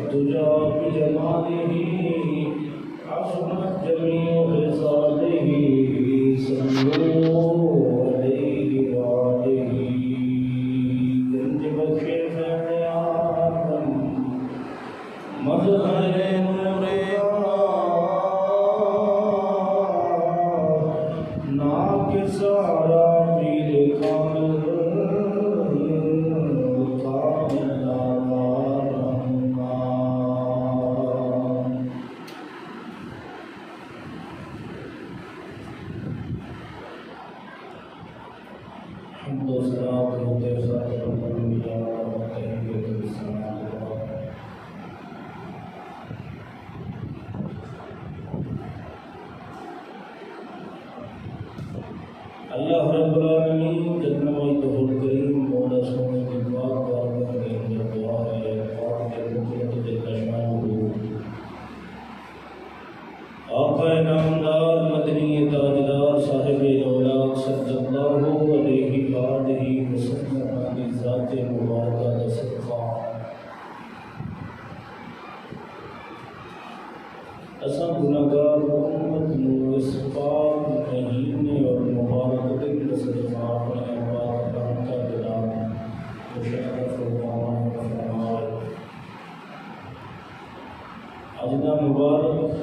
الدجى بجماله حسنت جميع خصاله صلوا عليه وآله گنج بخش فیض آدم مظہر نور ناک سارا پیر کامل حمد و صلاة ہوتے ساتھ الانبیاء و تحیت السلام اللہ رب العالمین جتنا وجہ الکریم مولا سونے کی دعا بارگاہ میں اندر دعا ہے پاک کے مطلق جل شانہ آقا نامدار مدنی تاجدار صاحب دولت صلی اللہ علیہ وآلہ وسلم کی ذات مبارکہ کا صدقہ اساں گناہگار امت نو اس پاک مہینے اور مبارک دن کا صدقہ اپنے پاک کرم کا جلال مشرف فرمائے اج دا مبارک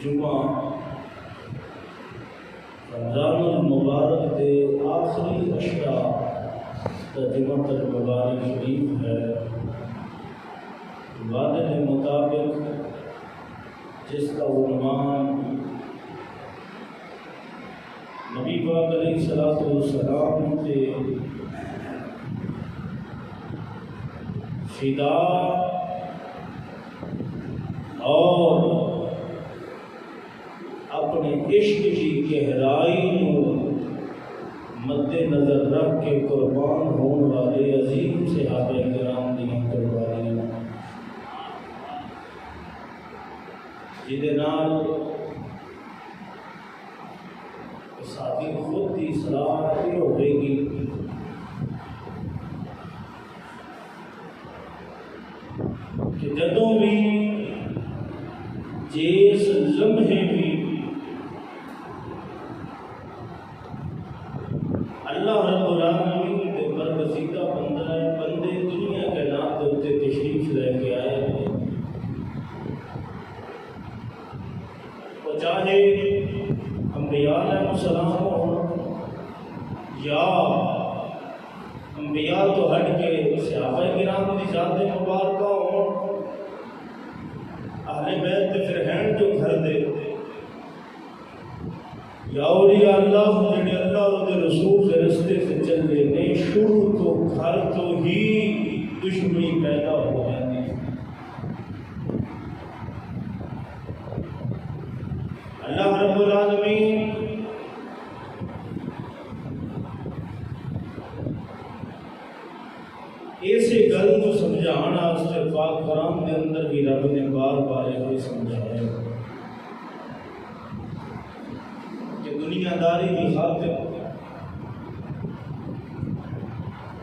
جمعہ رمضان المبارک دے آخری اشرا جمعہ المبارک شریف ہے وعدے کے مطابق جس کا عنوان نبی پاک علیہ الصلوۃ والسلام کے فدا اور اپنے عشق کی گہرائی کو مد نظر رکھ کے قربان ہونے والے عظیم صحابہ کرام کی قربانیاں جہدے نال ساتھی خود کی صلاح یہ ہوئے گی کہ جدوں بھی جس لمحے بھی اللہ رب العالمین کے برگزیدہ بندے دنیا کے نام کے اتنے تشریف لے کے آئے ہیں چاہے انبیاء علیہ السلام ہوں یا انبیاء تو ہٹ کے صحابہ کرام کی ذات مبارکہ ہوں اہل بیت تے پھر ہیں جو گھر دے یا اولیاء اللہ جڑے اللہ اور دے رسول کے رستے سے چل دے نہیں شروع تو گھر تو ہی دشمنی پیدا ہو جاتی اللہ رب العالمین ایسے گل کو سمجھانا اس کے پاک کرام کے اندر بھی رب نے بار بار یہ سمجھایا کہ دنیا داری کی خاطر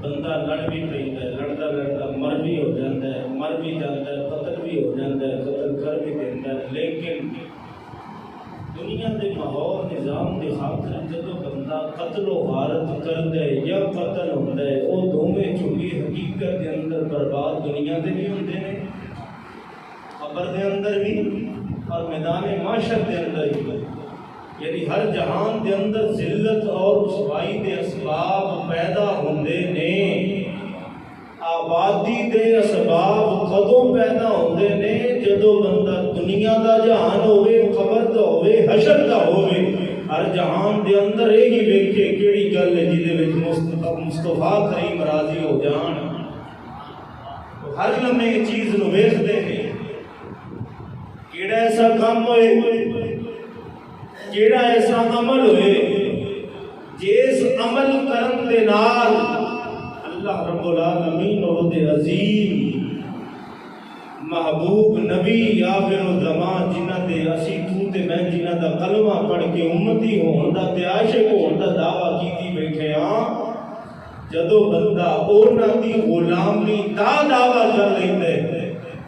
بندہ لڑ بھی پیندا ہے لڑتا لڑتا مر بھی ہو جاتا ہے مر بھی جاتا ہے قتل بھی ہو جاتا ہے قتل کر بھی دیتا ہے لیکن دنیا کے ماحول نظام کی خاطر جدو بندہ قتل و غارت کر دے یا قتل ہوتا ہے وہ دونوں چونکہ حقیقت کے اندر برباد دنیا کے بھی ہوتے ہیں قبر کے اندر بھی اور میدان معاشر کے اندر بھی یعنی ہر جہان کے اندر ذلت اور رسوائی کے اسباب پیدا ہوندے نے آبادی دے اسباب کدوں پیدا ہوندے نے جدو بندہ دنیا دا جہان ہوئے قبر دا ہوئے حشر دا ہوئے ہر جہان دے اندر یہی ویکھے کیڑی گل ہے جدے وچ مصطفیٰ کریم راضی ہو جان ہر لمحے یہ چیز نو ویکھدے نے کیڑا ایسا کام ہوئے کیڑا ایسا عمل ہوئے جس عمل کرن دے نال اللہ رب العالمین اور دے عظیم محبوب نبی آخر الزمان جنہ دے اسی تو تے میں جنہ دا کلمہ پڑھ کے امتی ہون دا تے عاشق ہون دا دعویٰ کیتی بیٹھے ہاں جدو بندہ اونا دی غلامی دا دعویٰ کر لیندے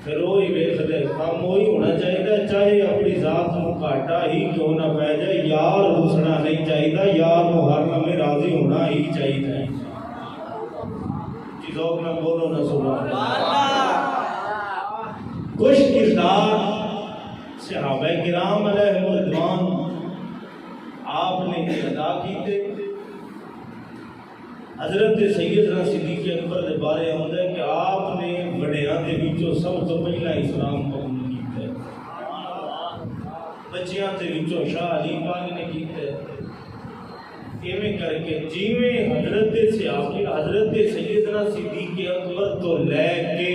پھر وہی ویکھدے کام وہی ہونا چاہیے، چاہے اپنی ذات نو گھاٹا ہی کیوں نہ پی جائے، یار رسنا نہیں چاہیے، یار نو ہر لمحے راضی ہونا ہی چاہیے۔ جی ذوق نہ بولو نہ سبحان اللہ۔ کچھ کردار صحابہ کرام علیہ رضوان آپ نے ادا کیتے۔ حضرت سیدنا صدیق اکبر کے بارے آتا ہے کہ آپ نے وڈیراں دے وچوں سب تو پہلا اسلام قبول کیتا ہے، بچیاں دے وچوں شاہ علی پاک نے کیتا ہے۔ ایویں کر کے جیویں حضرت سیدنا صدیق اکبر تو لے کے،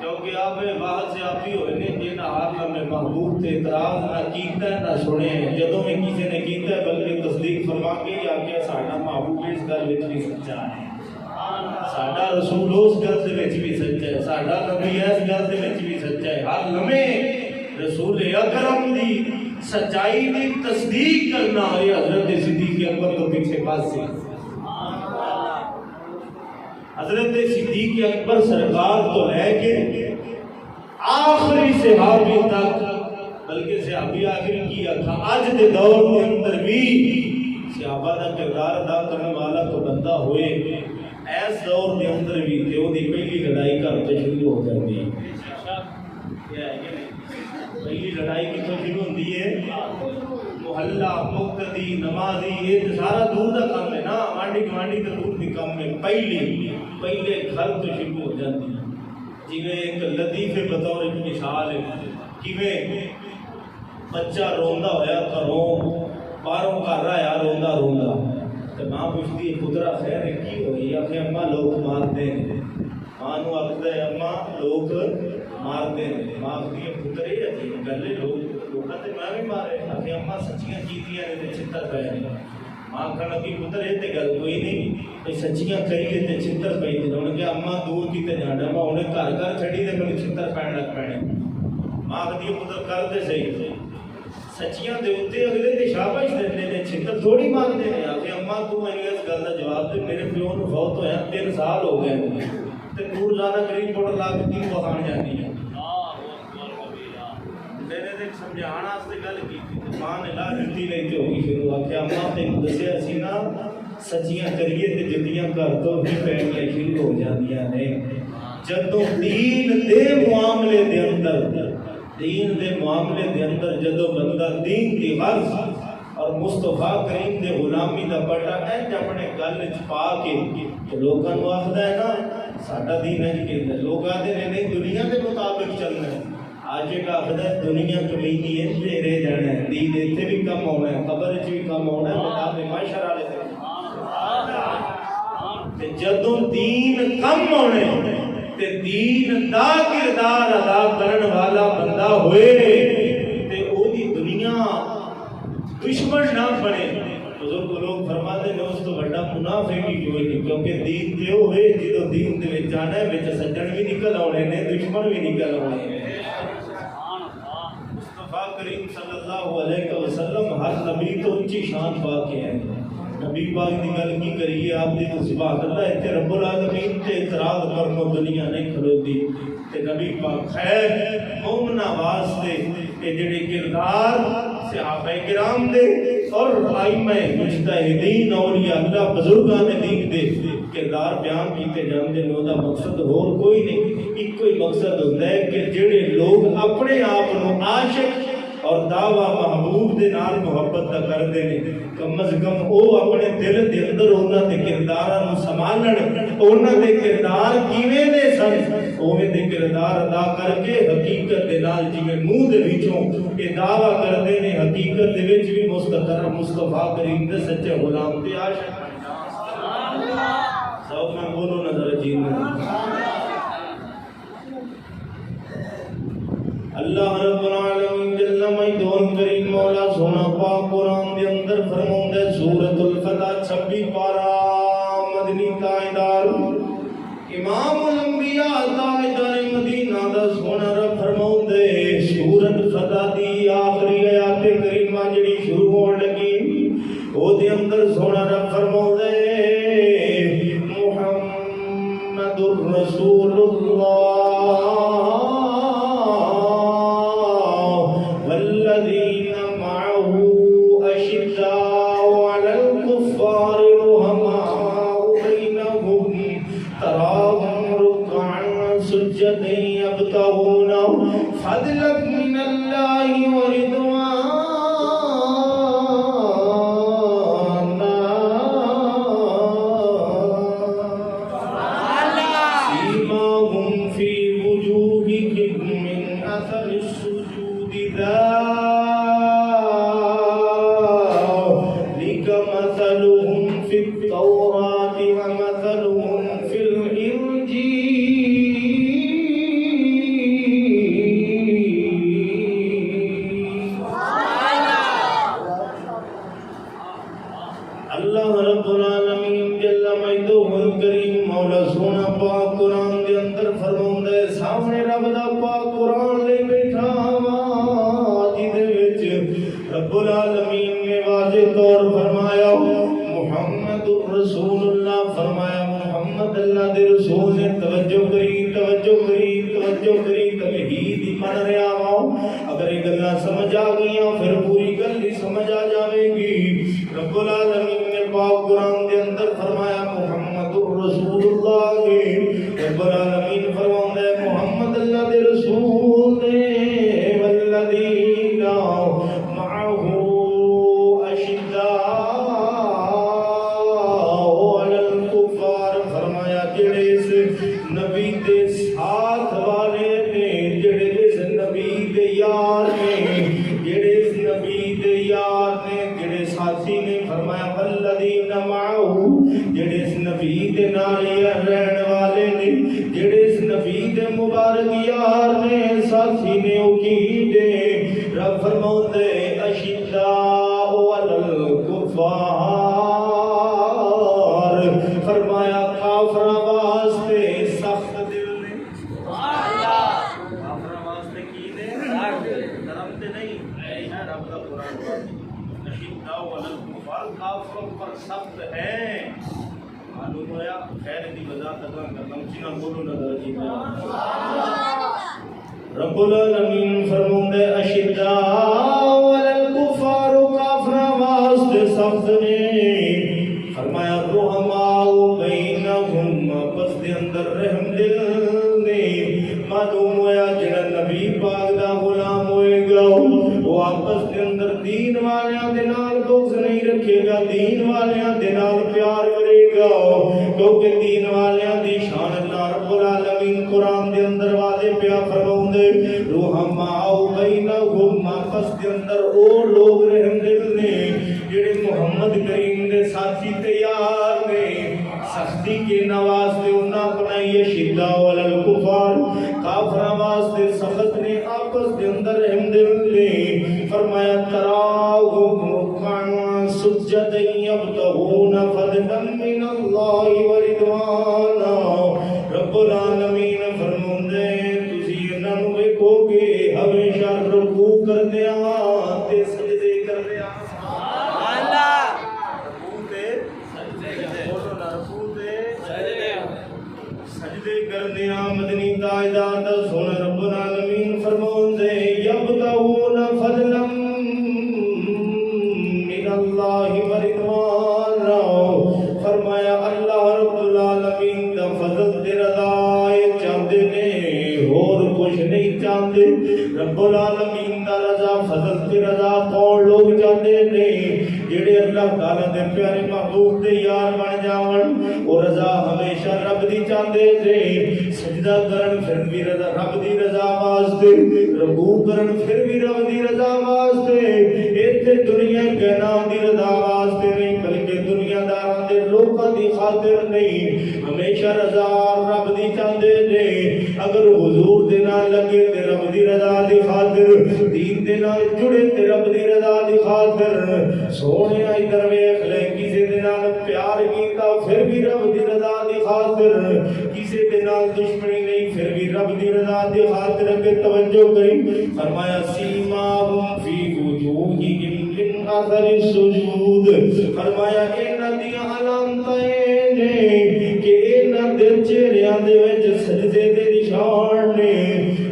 کیونکہ آپ باہر سے آپ ہی ہوئے نے جنہاں ہر لمحے محبوب تے اعتراض نہ کیتا ہے نہ سنے، جدوں میں کسی نے کیتا ہے بلکہ تصدیق فرما کے ہی آکھیا ساڈا محبوب اس گل وچ بھی سچا ہے، ساڈا رسول اس گل دے وچ بھی سچا ہے، ساڈا نبی اس گل دے وچ بھی سچا ہے۔ ہر لمحے رسول اکرم دی سچائی دی تصدیق کرنا یہ حضرت صدیق اکبر تو پیچھے پاس سے۔ حضرت صدیق اکبر سرکار تو لے کے آخری صحابی تک، بلکہ صحابی آخری کی آخا آج دے دور کے اندر بھی صحابہ دا کردار ادا کرنے والا تو بندہ ہوئے، ایس دور کے اندر بھی تے وہ دی پہلی لڑائی گھر تو شروع ہو جاتی ہے۔ پہلی لڑائی کتوں شروع ہوتی ہے؟ محلہ مقتدی نمازی یہ سارا دور کا کام ہے نا، مانڈی گوانڈی کا دور کی کام ہے۔ پہلے گھر تو شروع ہو جاتی ہے۔ جیویں ایک لطیفے بطور ایک مثال ہے، جیویں بچہ روندا ہویا گھروں باہروں گھر آیا روندا تو ماں پوچھتی ہے پترا خیر ہے کی ہوئی؟ آخر اماں لوگ مارتے ہیں۔ ماں نو آخدا ہے اماں لوگ مارتے ہیں۔ ماں آخدی ہے پتر یہ عجیب گل ہے، لوگاں تے میں بھی مارے۔ آخر اماں سچیاں کیتیاں نے تے چھتر پے نے۔ ماں آخن لگی پتر یہ تے گل کوئی نہیں، بھئی سچیاں کریے تے چھتر پئی تے انہوں نے کہا اماں دور کیتے جانا، ماں انہیں گھر چھڑی تے میں چھتر پین لگ پینے۔ ماں آخدی ہے پتر کر دے صحیح، سچیاں دے اوتے اگلے تے شاباش دیندے نے، چھتر تھوڑی مارتے ہیں۔ آخر اماں تو میں اس گل دا جواب دے، میرے پیو نوں فوت ہویا 3 سال ہو گئے تے دور جانا کریم پاؤڈر لا کے کی بخان جانی ہے۔ میرے دیکھ سمجھانا واسطے گل کی ماں نے لا دتی نہیں تے ہوئی شروع۔ آخیا اماں تینوں دسیا سی نا سچیاں کریے تے جدیاں گھر تو ہی پینیاں شروع ہو جاندیاں نے۔ جدوں دین دے معاملے دے اندر جدوں بندہ دین دی غرض اور مصطفیٰ کریم دے غلامی دا بٹا انج اپنے گل وچ پا کے تو لوکاں نوں آکھدا ہے نا ساڈا دین انج کہندا ہے، لوگ آکھدے نے نہیں دنیا دے مطابق چلنا ہے۔ آج ایک آخر ہے دنیا کمینی ہے رہ جانا ہے، دین اتنے بھی کم ہونا ہے، قبر وچ بھی کم ہونا ہے، کتاب معاشر والے تے جدوں دین کم ہونے تے دین دا کردار ادا کرن والا بندہ ہوئے تے او دی دنیا دشمن نہ بنے۔ بزرگ لوگ فرماتے ہیں اس تو بڑا منافق ہی کوئی نہیں، کیونکہ دین تے ہوئے جدوں دین دے وچ جانا ہے وچ سجن بھی نکل آنے نے دشمن بھی نکل آنے نے۔ مصطفیٰ کریم صلی اللہ علیہ وسلم ہر نبی تو اونچی شان پا کے ہیں۔ نبی پاک دی گل کی کریے آپ دی تو سبحان اللہ اتنے رب العالمین تے اعتراض کرنو دنیا نہیں کھلوتی تے نبی پاک خیر مومنہ واسطے کہ جڑے کردار صحابہ کرام دے اور ائمہ مجتہدین اولیاء اللہ بزرگان دین دے کردار بیان کیتے جاندے نے، دا مقصد اور کوئی نہیں، ایک کوئی مقصد ہوتا ہے کہ جڑے لوگ اپنے آپ کو عاشق اور دعویٰ محبوب دے نال محبت دا کردے نے کم از کم او اپنے دل دے اندر انہاں دے کرداراں نوں سنبھالن، انہاں دے کردار کیویں دے سن اوویں دے کردار ادا کر کے حقیقت دے نال جویں منہ دے وچوں اے دعویٰ کردے نے حقیقت دے وچ بھی مستقر مصطفیٰ کریم دے سچے غلام تے عاشق سب میں بولو نظر جی اللہ رب العالمین جل مجدہ کریم مولا سونا پاک قرآن دے اندر فرماوندا ہے سورۃ الفتح 26 پارہ مدنی تاجدار امام الانبیاء تاجدار مدینہ دا سونا رب فرماوندا ہے سورۃ فتح دی آخری آیات کریمہ جڑی شروع ہون لگی او دے اندر سونا رب فرماوندا ہے محمد رسول اللہ سجدا يبتغون فضلا من الله ورضوانا سيماهم في وجوههم من أثر السجود ذلك مثلهم في التوراة ومثلهم في اللہ رب العالمین جل مجدہ الکریم مولا سونا پاک قرآن دے اندر فرماوندا ہے سامنے رب دا پاک قرآن لے بیٹھا وا جدے وچ رب العالمین نے واضح طور فرمایا محمد رسول اللہ فرمایا محمد اللہ دے رسول نے توجہ کری توحید من رہا وا اگر یہ گلاں سمجھ آ گئیاں پھر پوری گل ہی سمجھ آ جاوے گی رب العالمین نے پاک قرآن دے اندر فرمایا محمد رسول اللہ رب العالمین فرماتا ہے محمد اللہ دے رسول نے والذین معه اشداء علی الکفار فرمایا جڑے اس نبی دے ساتھ والے نے جڑے اس نبی دے یار نے جڑے اس نبی دے یار نے جڑے ساتھی نے فرمایا والذین معه جڑے اس نبی دے نال رہن والے نے جڑے اس نبی دے مبارک یار نے ساتھی نے او کی دے رب فرماتے اشداء علی الکفار فرمایا کافراں واسطے سخت دل نے کافراں واسطے کی نے نرم تے نہیں ہے رب دا قرآن اشداء علی الکفار کافروں پر سخت ہے معلوم ہوا خیر دی وضاحت کرنا چنا بولو نہ درجی رب العالمین فرماتے ہیں اشداء علی الکفار کافراں واسطے سخت نے فرمایا رحماء بینہم آپس دے اندر رحم دل نے معلوم ہوا جڑا نبی پاک دا غلام ہوئے گا وہ آپس دے اندر دین والیاں دے نال بغض نہیں رکھے گا دین والیاں دے نال پیار کرے گا کیونکہ دین والیاں دی شان اللہ رب العالمین قرآن دے اندر واضح پیا فرماوندے رحماء بینہم آپس دے اندر او لوگ رحم دل نے جڑے محمد کریم دے ساتھی تیار نے سختی کے نواستے انہاں بنائی شدہ علی الکفار کافراں واسطے سخت نے آپس دے اندر رحم دل نے فرمایا تراہم رکعا سجدا یبتغون فضلا من اللہ ورضوانا رب العالمین فرماندے تسی انہاں نوں ویکھو گے ہمیشہ رکوع کردیاں تے سجدے کردیاں سبحان اللہ رکوع تے سجدے بولو نا رکوع تے سجدے کردیاں مدنی تاجدار سن رب العالمین فرماندے یبتغون فضلا من اللہ ورضوانا فرمایا اللہ رب العالمین دا فضل تے رضا چاہتے نے اور کچھ نہیں چاہتے رب العالمین دا رضا فضل تے رضا کون لوگ چاہتے نے جڑے اللہ تعالیٰ دے پیارے محبوب دے یار بن جاون اور رضا ہمیشہ رب دی چاہتے نے سجدہ کرن پھر بھی رضا رب دی رضا واسطے رکوع کرن پھر بھی رب دی رضا واسطے ایتھے دنیا کائنات دی رضا واسطے نہیں بلکہ دنیا داراں دے لوکاں دی خاطر نہیں ہمیشہ رضا رب دی چاہتے نے اگر حضور دے نال لگے تے رب دی رضا دی خاطر دین دے نال جڑے تے رب دی رضا دی خاطر سونے ادھر ویکھ لے کسے دے نال پیار کیتا پھر بھی رب دی رضا دی خاطر کسے دے نال دشمنی نہیں پھر بھی رب دی رضا دی خاطر کے توجہ کری فرمایا سیماہم فی وجوہہم من اثر السجود فرمایا انہاں دی علامتاں نے کہ انہاں دے چہریاں دے وچ سجدے دے نشان نے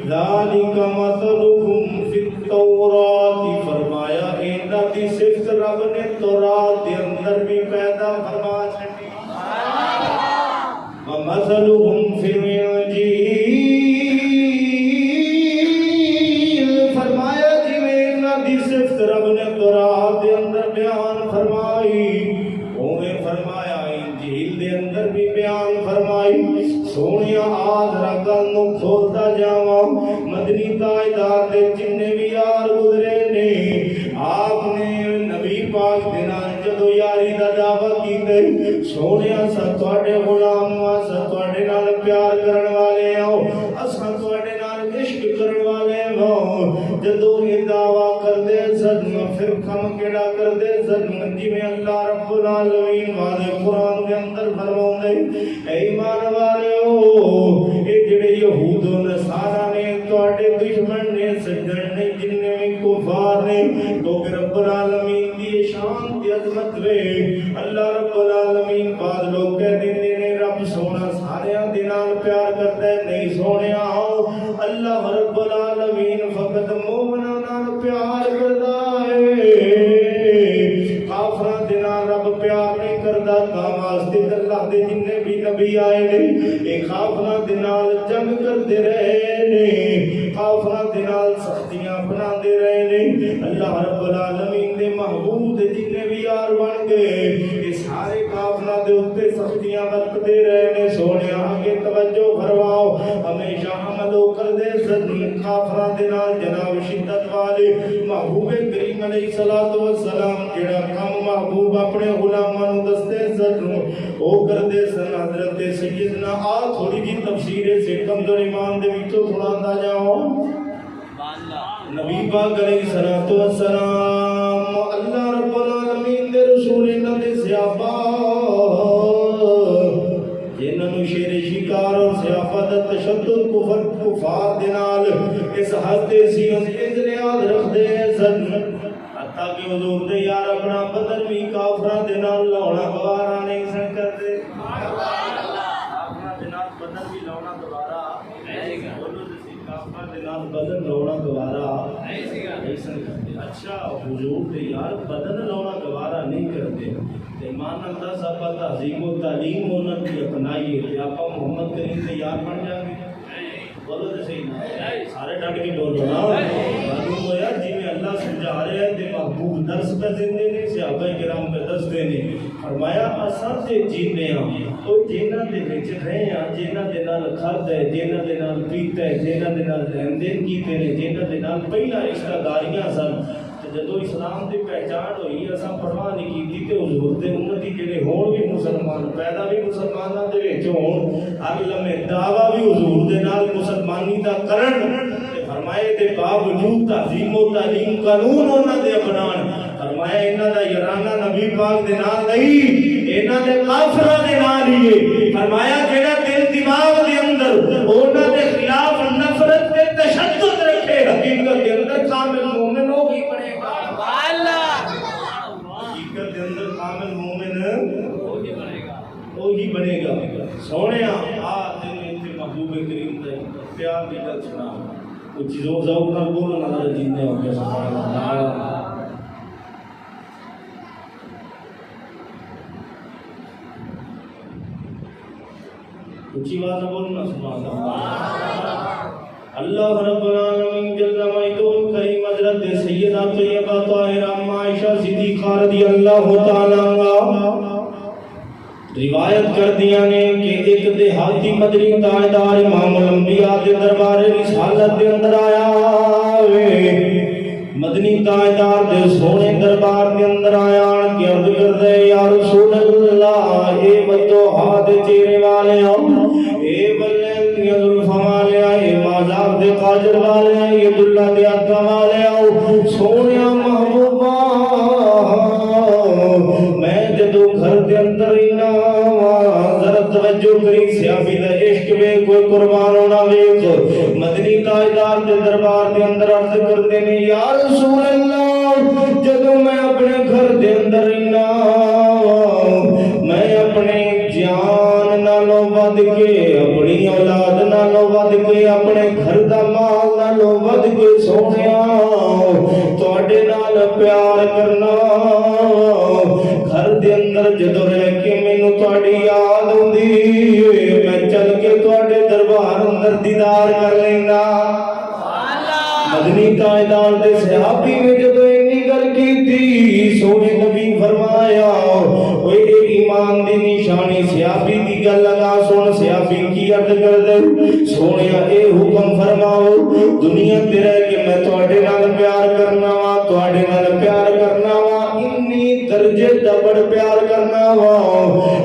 ذالک مثلہم فی التوراۃ فرمایا انہاں دی صفت رب نے تورات دے اندر بھی پیدا فرما چھڈی ومثلہم فی الانجیل نو کھولتا جاواں مدنی تاجدار دے جننے بھی یار گزرے نے آپ نے نبی پاک دے نال جدو یاری دا دعویٰ کیتے سونیا سا تواڈے غلام سا تواڈے نال پیار کرن والے ہو اساں تواڈے نال عشق کرن والے ہو جدو یہ دعویٰ کردے سن پھر کم کیڑا کردے سن جویں اللہ رب العالمین واضح قرآن کے اندر فرماؤندے اے ایمان والےو اے جڑے یہود و نصارا نے تواڈے دشمن نے سجن نے جننے بھی کفار نے تو رب العالمین دی شان دی عظمت وے اللہ رب العالمین بعد لوگ کہتے ہیں رب سونا سارے دے نال پیار کرتا ہے نہیں سونیا اللہ رب العالمین فقط مومناں نال پیار کردا ہے کافراں دے نال رب پیار نہیں کردا تا واسطے اللہ دے جننے بھی نبی آئے نے اے کافراں دے نال جنگ کردے رہے نے کافراں دے نال سختیاں اپناندے رہے نے اللہ رب العالمین دے محبوب دے جننے بھی یار بن گئے یہ سارے کافراں دے اوتے سختیاں برتدے رہے نے سونیا آگے توجہ فرماؤ ہمیشہ عمل کردے سن کافراں دے نال جناب شدت والے محبوب کریم علیہ الصلوۃ والسلام جڑا کم محبوب اپنے غلاماں نوں دستے سن او کردے سن حضرت سیدنا آ تھوڑی جی تفسیر سے کمزور ایمان دے وچوں سناتا جاؤ نبی پاک علیہ الصلوۃ والسلام اللہ رب العالمین دے رسول انہاں دے صحابہ جنہاں نوں شیر شکار اور صحابہ دا تشدد کفار دے نال اس حد تے سی اجلیات رکھدے سن حتیٰ کہ حضور دے یار اپنا بدن بھی کافراں دے نال لاؤنا گوارا نہیں سن کردے کافراں دے نال بدن بھی لاؤنا گوارا بدن لونا گوارا نہیں سن اچھا حضور دے یار بدن لونا گوارا نہیں کرتے ایمان اللہ صاحب تہذیب و تعلیم انہاں کی اپنائیے تے آپا محمد کریم دے یار بن جائیں گے بولو تے صحیح نا سارے ڈٹ کے بولو نا معلوم ہوا جی میں اللہ سمجھا رہے ہیں تے محبوب درس پہ زندے نے صحابہ کرام پہ دس دینے فرمایا اساں تے جینے ہاں او جنہاں دے وچ رہے ہاں جنہاں دے نال کھادا ہے جنہاں دے نال پیتا ہے جنہاں دے نال لین دین کیتے نے جنہاں دے نال پہلا رشتہ داریاں سن جدو اسلام دی پہچان ہوئی اساں پرواہ نہیں کیتی تے حضور دے امتی جڑے ہون بھی مسلمان پیدا بھی مسلماناں دے وچ ہون اگلا میں دعویٰ بھی حضور دے نال مسلمانی دا کرن تے فرمائے تے باوجود تعظیم و تعلیم قانون انہاں دے اپنان فرمایا انہاں دا یارانہ نبی پاک دے نال نہیں انہاں دے کافراں دے نال ہی ہے فرمایا جڑا دل دماغ دے اندر انہاں دے خلاف نفرت تے تشدد رکھے حقیقت دے اندر کامل مومن ہوگی بنے گا حقیقت دے اندر کامل مومن وہی بنے گا سونیا آ دل تے محبوب کریم دے پیار دی گل سنا کچھ زور ذوق نال بولو نال جیندے ہو کے سبحان اللہ اچھی بات بولنا سبحان اللہ اللہ رب العالمین جل مجدہ کریم حضرت سیدہ طیبہ طاہرہ عائشہ صدیقہ رضی اللہ تعالی عنہا روایت کر دیا نے کہ ایک دیہاتی مدنی تاجدار امام الانبیاء دے دربار رسالت دے اندر آیا مدنی تاجدار دے سونے دربار دے اندر آیا کہ عرض کر دے یا رسول اللہ اے بدوحا دے چہرے والے اے بلند یا ظلفہ والے اے مازاب دے قاجر والے اے دلہ دے عطا والے سونیا محبوبہ میں جدو گھر دے اندر اینا ذرا توجہ کری سیابی دا عشق میں کوئی قربان ہونا ویک مدنی تاجدار دے دربار دے اندر عرض کرتے ہیں یا رسول اللہ جدو میں اپنے گھر دے اندر اینا میں اپنے جان نالو ود کے اپنی اولاد نالو ود کے اپنے گھر دا مال نالو ود کے سونیا تواڈے نال پیار کرنا گھر دے اندر جدو رہ کے مینوں تواڈی یاد ہوندی میں چل کے تواڈے دربار اندر دیدار کر لینا مدنی تاجدار دے صحابی نے جدو اینی گل کیتی سونے نبی فرمایا اوے ایمان دی نشانی صحابی دی گل لگا سن صحابی کی کردے سونیا اے حکم فرماؤ دنیا تے رہ کے میں تواڈے نال پیار کرنا وا تواڈے نال پیار کرنا وا انی درجے دا بڑ پیار کرنا وا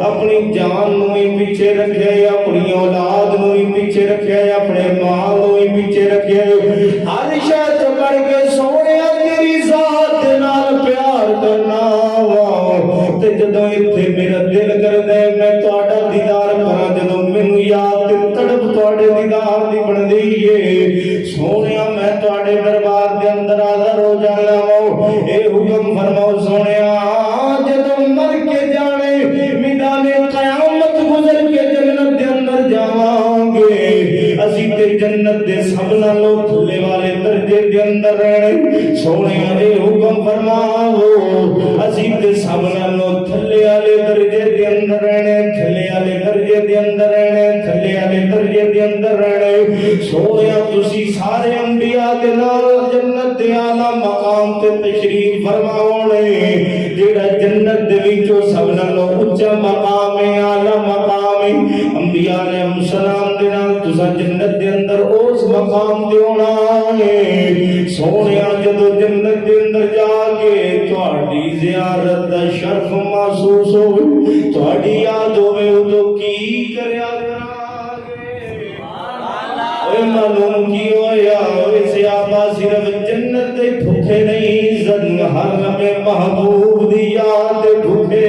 اپنی جان نو ہی پیچھے رکھے اپنی اولاد نو ہی پیچھے رکھے اپنے مال نو ہی پیچھے رکھے ہر شے تو کر کے سونیا تیری ذات نال پیار کرنا وا تے جدوں ایتھے میرا دل کردے میں تواڈا دیدار کراں جدوں مینوں یاد تے تڑپ تواڈے دیدار دی بندی ہے سونیا میں تواڈے دربار دے اندر حاضر ہو جانا وا اے حکم فرماؤ سونیا جدوں مر کے جانے میدان قیامت گزر کے جنت دے اندر جاواں گے اسی تے جنت دے سب نالوں تھلے والے درجے دے اندر رہنے سونیا اے حکم فرماؤ اسی تے سب نالوں تھلے والے درجے دے اندر رہنے تھلے والے درجے دے اندر رہنے تھلے والے درجے دے اندر رہنے سونیا تسی سارے انبیاء دے نال جنت دے اعلی مقام تے تشریف فرماؤنے جیڑا جنت دے وچوں سب نالوں اونچا مقام ہے اعلی مقام ہے انبیاء علیہ السلام دے نال تساں جنت دے اندر اس مقام تے ہونا ہے سونیا جدوں جنت دے اندر جا کے تہاڈی زیارت دا شرف محسوس ہوے تہاڈی یاد ہوے اودوں کی کریا کراں اے معلوم کی ہویا اے صحابہ صرف جنت دے بھوکے نہیں زن ہر لمحے محبوب دی یاد بھوکے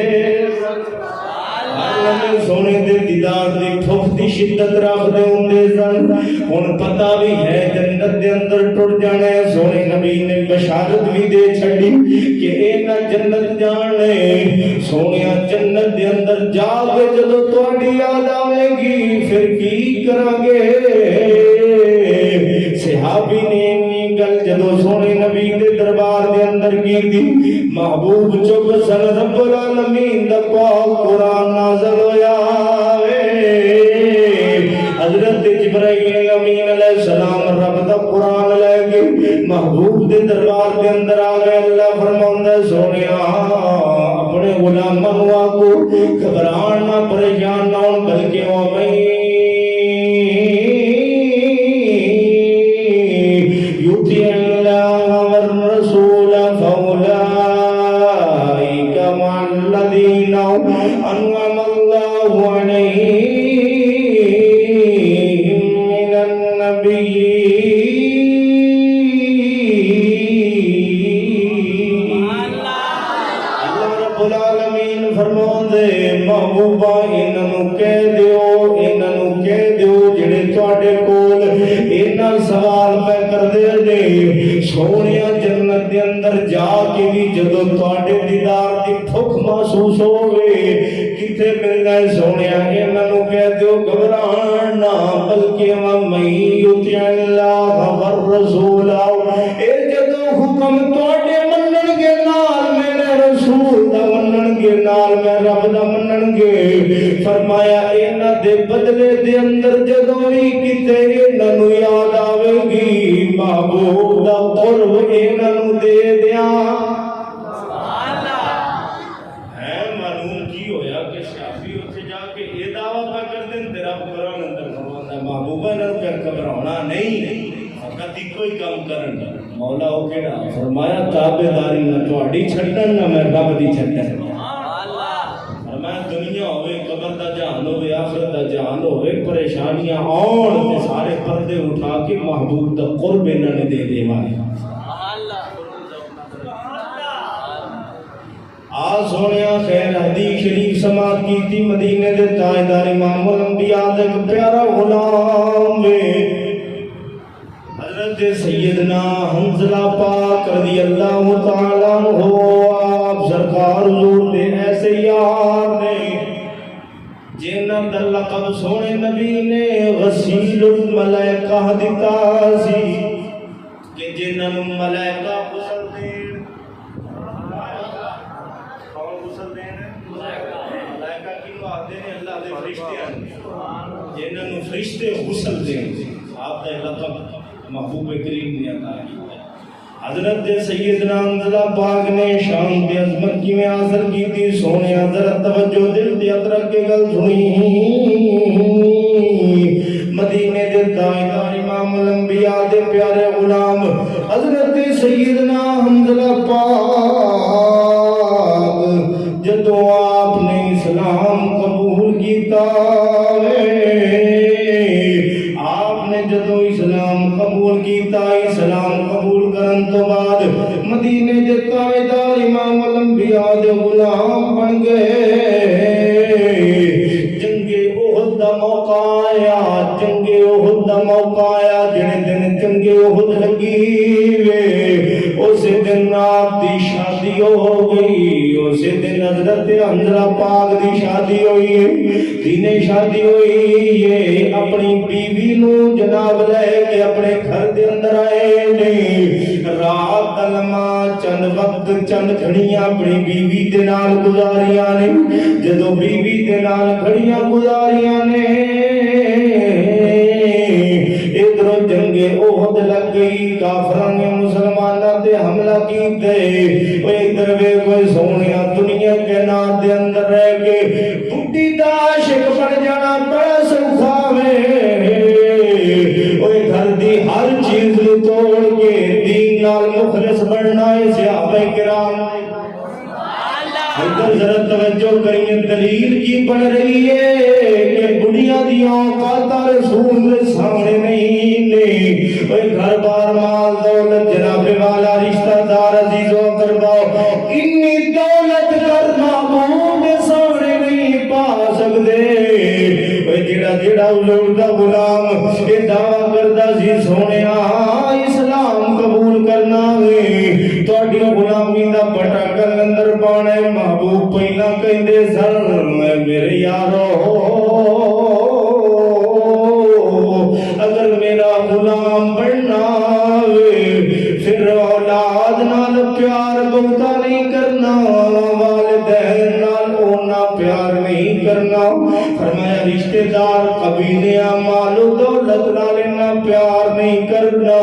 سونے دے دیدار دی بھوک دی شدت رکھدے ہوندے سن ہن پتہ بھی ہے جنت دے اندر ٹر جانا ہے سونے نبی نے بشارت بھی دے چھڈی کہ اے نہ جنت جانے سونیا جنت دے اندر جا کے جدوں تہاڈی یاد آوے گی پھر کی کراں گے صحابی نے انی گل جدوں سونے نبی دے دربار دے اندر کیتی محبوب چپ سن رب العالمین دا پاک قرآن نازل ہویا حضرت جبرائیل امین علیہ السلام رب دا قرآن لے کے محبوب دے دربار دے اندر آ گئے اللہ فرماوندا سونیا اپنے غلاماں نو آکو گھبران نہ پریشان نہ ہون بلکہ او میں یوتی اللہ والرسول فاولئک مع الذین انعم اللہ علیہم محبوبہ انہوں کہہ دیو جڑے تواڈے کول انہاں سوال پہ کر دے نے سونیا جنت دے اندر جا کے بھی جدوں تواڈے دیدار دی بھوک محسوس ہوے کتے ملنا ہے سونیا انہوں کہہ دیو گھبران نہ بلکہ من یطیع اللہ والرسول اے جدوں حکم تواڈے منن گے نال میرے رسول دا منن گے نال میں رب دا منن گے فرمایا انہاں دے بدلے دے اندر جدوں ہی کتے انہاں نوں یاد آوے گی محبوب دا قرب انہاں نوں دے دیاں سبحان اللہ ہے معلوم کی ہویا کہ شافی اوتھے جا کے اے دعویٰ پہ کر دین تیرا قرآن اندر فرماتا محبوبہ نوں پہ گھبرانا نہیں فقط ایک ہی کام کرن مولا او کیڑا فرمایا تابعداری نہ تواڈی چھڈن نہ میں رب دی چھڈن دنیا ہوئے قبر دا جہان ہوئے آخرت دا جہان ہوئے پریشانیاں اور تے سارے پردے اٹھا کے محبوب دا قرب انہوں نے دے دے مارے آج سونیا خیر حدیث شریف سماعت کی تھی مدینے دے تاجدار امام الانبیاء دے پیارا غلام وے حضرت سیدنا حنظلہ پاک رضی اللہ تعالیٰ عنہ آپ سرکار حضور دے ایسے یار نے جنہاں دا لقب سونے نبی نے غسیل الملائکہ دیتا سی کہ جنہاں ملائکہ غسل دین کون غسل دین ملائکہ کیوں آتے ہیں اللہ دے فرشتے آتے جنہاں فرشتے غسل دین آپ دا لقب محبوب کریم نے عطا کیا حضرت سیدنا حنظلہ پاک نے شان کی عظمت کی میں حاصل کی تھی سونے حضرت توجہ دل دی ادرک کے گل سنی تاجدار امام الانبیاء دے پیارے غلام حضرت سیدنا حنظلہ پاک جدوں آپ نے اسلام قبول کیتا آپ نے جدوں اسلام قبول کیتا اسلام قبول کرن تو بعد مدینے دے تاجدار امام الانبیاء دے غلام بن گئے موقع آیا جڑے دن جنگ احد لگی وے اس دن آپ دی شادی ہو گئی اس دن حضرت حنظلہ پاک دی شادی ہوئی دین شادی ہوئی یہ اپنی بیوی نو جناب لے کے اپنے گھر دے اندر آئے نہیں رات لما چند وقت چند گھڑیاں اپنی بیوی دے نال گزاریاں نے جدوں بیوی دے نال گھڑیاں گزاریاں نے جنگ احد لگ گئی کافراں نے مسلماناں تے حملہ کیتے اوے ادھر وے کوئی سونیا دنیا کے نام دے اندر رہ کے بڈھی دا عاشق بن جانا بڑا سوکھا وے اوے گھر دی ہر چیز نو توڑ کے دین نال مخلص بننا ہے صحابہ کرام ادھر ذرا توجہ کریے دلیل کی بن رہی ہے کہ دنیا دی اوقات رسول کے سامنے نہیں گھر بار مال دولت جناب والا رشتہ دار عزیز و اقرباؤ اتنی دولت کر محبوب کے سامنے نہیں پا سکتے جڑا جڑا حضور دا غلام یہ دعویٰ کردا سی سونیا اسلام قبول کرنا ہے تہاڈی غلامی دا بٹا کلندر پانا ہے محبوب پہلا کہندے سن میرے یارو اگر میرا غلام بننا پھر اولاد نال پیار بہتا نہیں کرنا والدین نال اونا پیار نہیں کرنا فرمایا رشتہ دار قبیلے مال و دولت نال اتنا پیار نہیں کرنا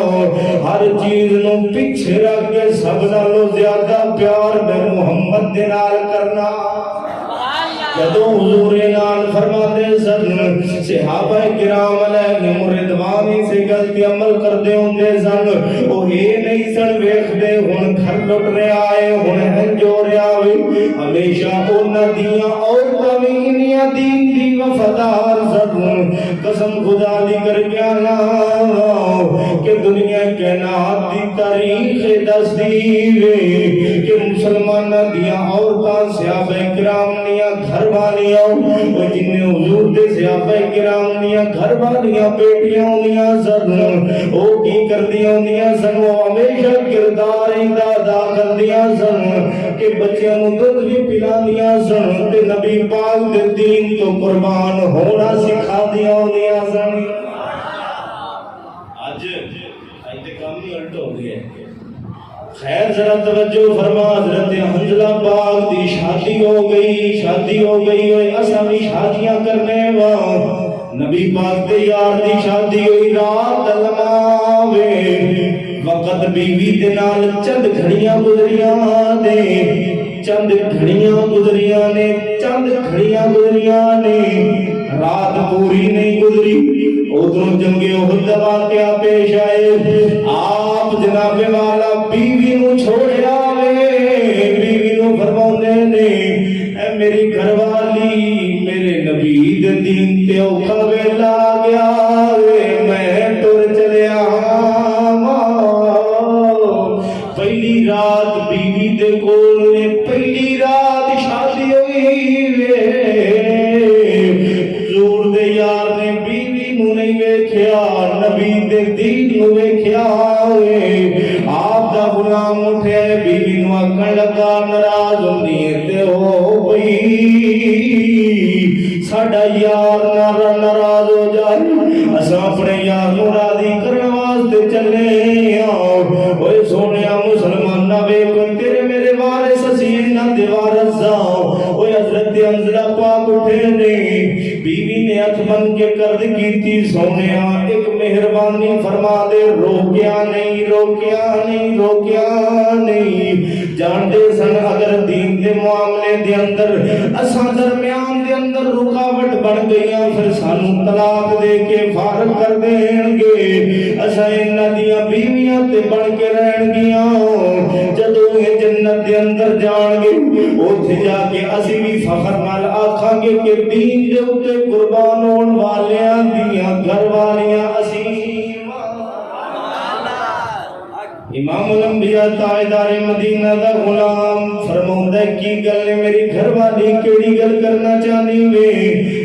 ہر چیز نو پیچھے رکھ کے سب نالوں زیادہ پیار میں محمد دے نال کرنا جدوں حضور نال فرماتے سن صحابہ کرام علیہم رضوان سے غلطی عمل کردے ہوندے سن او یہ نہیں سن ویکھدے ہن گھر لٹ رہا ہے ہن ہنجو رہا ہے ہمیشہ انہاں دیاں عورتاں وی انہاں دین دی وفادار سن قسم خدا دی کر کے کہ دنیا کائنات دی تاریخ دستی ہے کہ مسلماناں دیاں عورتاں صحابہ کرام دیاں گھر والیاں جن حضور دے صحابہ کرام دیاں گھر والیاں بیٹیاں ہوندیاں سن او کی کردیاں ہوندیاں سن وہ ہمیشہ کردار ادا کردیاں سن کہ بچیاں نوں دودھ بھی پلاندیاں سن تے نبی پاک دے دین تو قربان ہونا سکھاندیاں ہوندیاں سن اج تے کام ہی الٹ ہو گیا ہے خیر ذرا توجہ فرما حضرت حنظلہ پاک دی شادی ہو گئی ہوئے اساں بھی شادیاں کرنے وا نبی پاک دے یار دی شادی ہوئی رات لماوے وقت بیوی دے نال چند گھڑیاں گزریاں نے رات پوری نہیں گزری ادھر جنگ احد دا واقعہ پیش آئے آپ جناب والا بیوی نو چھوڑیا بیوی نو فرماؤندے نے اے میری گھر والی میرے نبی دے دین تے اوکھا ویلا گیا میں ٹر چلیا پہلی رات بیوی دے کول نے پہلی رات شادی ہوئی حضور دے یار نے بیوی نو نہیں ویکھیا نبی دے دین نو ویکھیا آپ دا غلام اٹھے بیوی نو آکھن لگا ناراض ہوندی تے ہو گئی ساڈا یار ناراض ہو جائے اساں اپنے یار نو راضی کرن واسطے چلے اوئے سونیا مسلماناں ویکھ تیرے میرے وارث اسی انہاں دے وارث اوئے حضرت حنظلہ پاک اٹھے نے بیوی نے ہاتھ بن کے قرض کیتی سونیا ایک مہربانی فرما دے روکیا نہیں جانتے سن اگر دین دے معاملے دے اندر اساں درمیان دے اندر رکاوٹ بن گئیاں پھر سانو طلاق دے کے فارغ کر دین گے جا کے اسی بھی فخر نال آکھاں گے کہ دین دے اوتے قربان ہون والیاں دیاں گھر والیاں اسی امام الانبیاء تاجدار مدینہ دا غلام فرماوندا ہے کی گل ہے میری گھر والی کیڑی گل کرنا چاہنی وے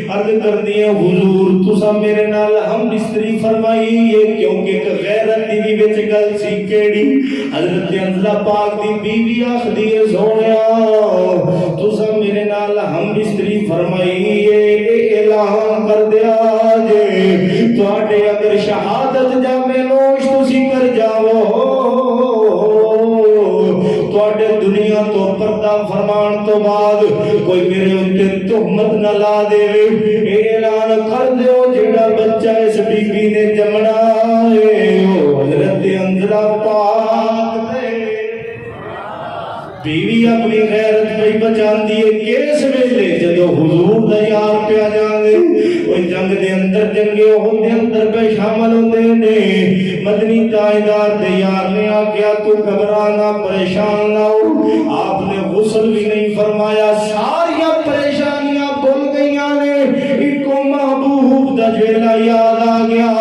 عرض کردی ہے حضور تسا میرے نال ہم بستری فرمائی ہے کیونکہ ایک غیرت دی وچ گل سی کیڑی حضرت حنظلہ پاک دی بیوی آخدی ہے سونیا تسا میرے نال ہم بستری فرمائی ہے اعلان کر دیا جے تواڈے اگر شہادت جامے نوش تسی کر جاؤ تواڈے دنیا تو پردہ فرمان تو بعد کوئی میرے اُتے تہمت نہ لا دے اعلان کر دیو جڑا بچہ اس بی بی نے جمنا ہے او حضرت حنظلہ پاک دے بیوی اپنی غیرت پہ بچان دیئے کیس ویلے جدو حضور دا یار پہ آ جان دے وہ جنگ دے اندر جنگے احد دے اندر پہ شامل ہوتے نے مدنی تاجدار دے یار نے آکیا تو گھبرانا پریشان نہ ہو آپ نے غسل بھی نہیں فرمایا ساری پریشانیاں بھول گئیاں نے ایک کو محبوب دا جویلا یاد آ گیا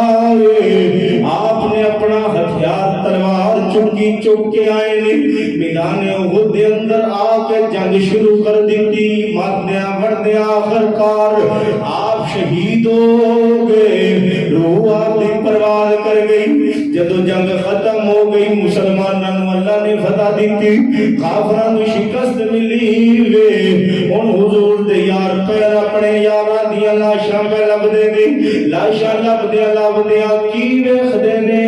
آپ نے اپنا ہتھیار تلوار چکی چک کے آئے نے میدان احد دے اندر آ کے جنگ شروع کر دیتی مردیاں بڑھدیاں آخرکار آپ شہید ہو گئے روح آپ دی پرواز کر گئی جدو جنگ ختم ہو گئی مسلمانوں اللہ نے فتح دیتی کافروں کو شکست ملی وے ان حضور دے یار پیر اپنے یاراں دیاں لاشاں پہ لب دے دی لاشاں لب دیاں کی ویکھدے نے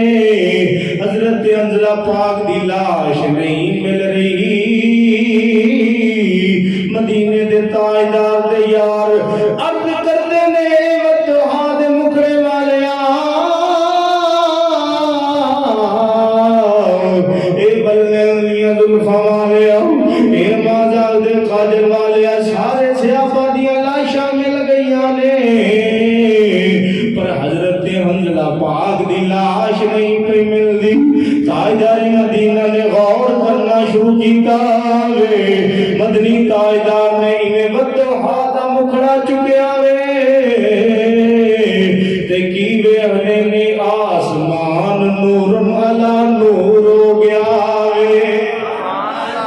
حضرت حنظلہ پاک دی لاش نہیں مل رہی مدینے دے تاجدار دے یار عرض کردے نے وتھا دے مکھڑے والیا اے بلے دیاں زلفاں والیا اے مازال دے قادر والیا سارے صحابہ دیاں لاشاں مل گئیاں نے پر حضرت حنظلہ پاک دی لاش نہیں پہ ملدی تاجدار مدینہ نے غور کرنا شروع کیتا وے مدنی تاجدار نے انہیں بدھا دا مکھڑا چکیا وے تے کی وے ہنے نے آسمان نورم علا نور ہو گیا وے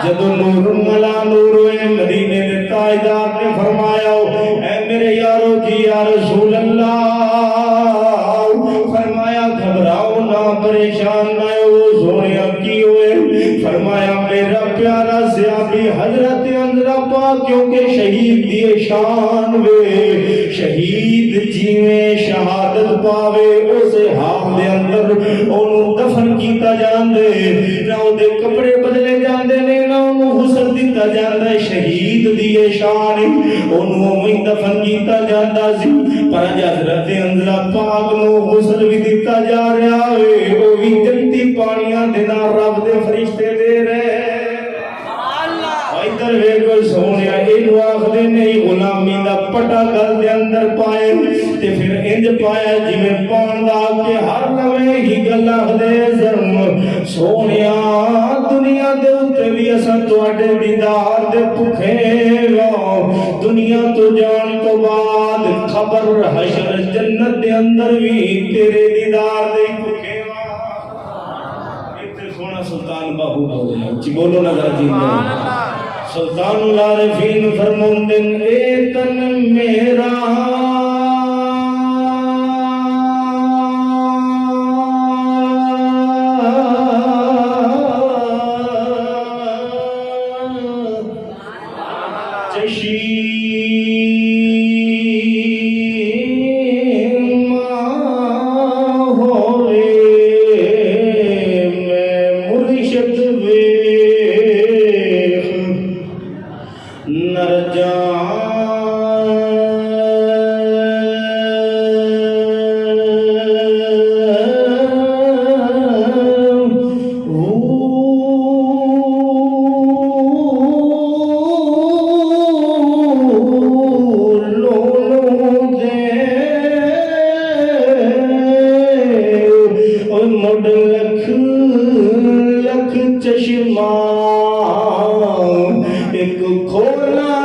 جدو نورم علا نور ہوئے مدینے دے تاجدار نے فرمایا اے میرے یارو جی یا رسول اللہ فرمایا گھبراؤ نہ پریشان نہ ہو سونیا کی ہوئے فرمایا میرا پیارا زیابی حضرت حنظلہ پاک کیونکہ شہید دیے شان وے شہید جیویں شہادت پاوے اسے حال دے اندر انہوں دفن کیتا جان دے نہ دے کپڑے بدلے جان دے نہ انہوں غسل دیتا جان دے شہید دیے شان انہوں میں دفن کیتا جان دا سی پر حضرت حنظلہ پاک نو غسل بھی دیتا جا رہا ہے وہ بھی جنتی پانیاں دینا رب دے فرشتے دے رہے ادھر ویکھو سونیا اینو آخدے نہیں غلامی دا پٹا گل دے اندر پائے تے پھر انج پایا جویں پان دا کہ ہر نویں ہی گل آخدے زرم سونیا دنیا دے اوتے بھی اساں تواڈے دیدار دے بھکھے وا دنیا تو جان تو بعد خبر حشر جنت دے اندر بھی تیرے دیدار دے بھکھے وا اتنے سونا سلطان باہو بولے جی بولو نا ذرا جی سلطان العارفین فرماندن اے تن میرا چشمہ ایک کھولا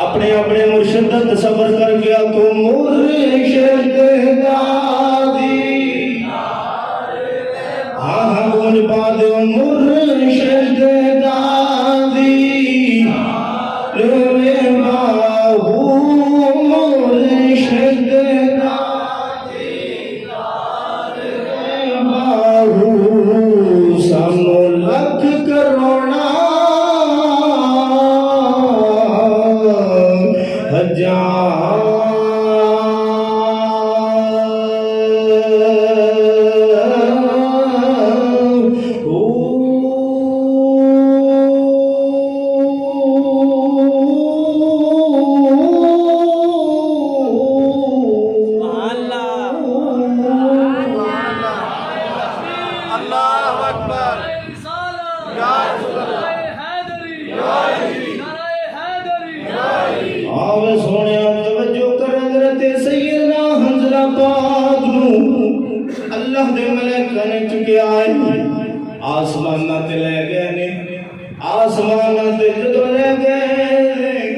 اپنے اپنے مرشد کا تصور کر گیا تو مرشد دادی ہاں ہاں گونج پا دے مرشد دادی روے باہو مرشد دادی باہو سانو لکھ کروڑا آسمانہ تے لے گئے نے آسمانہ تے جدو لے گئے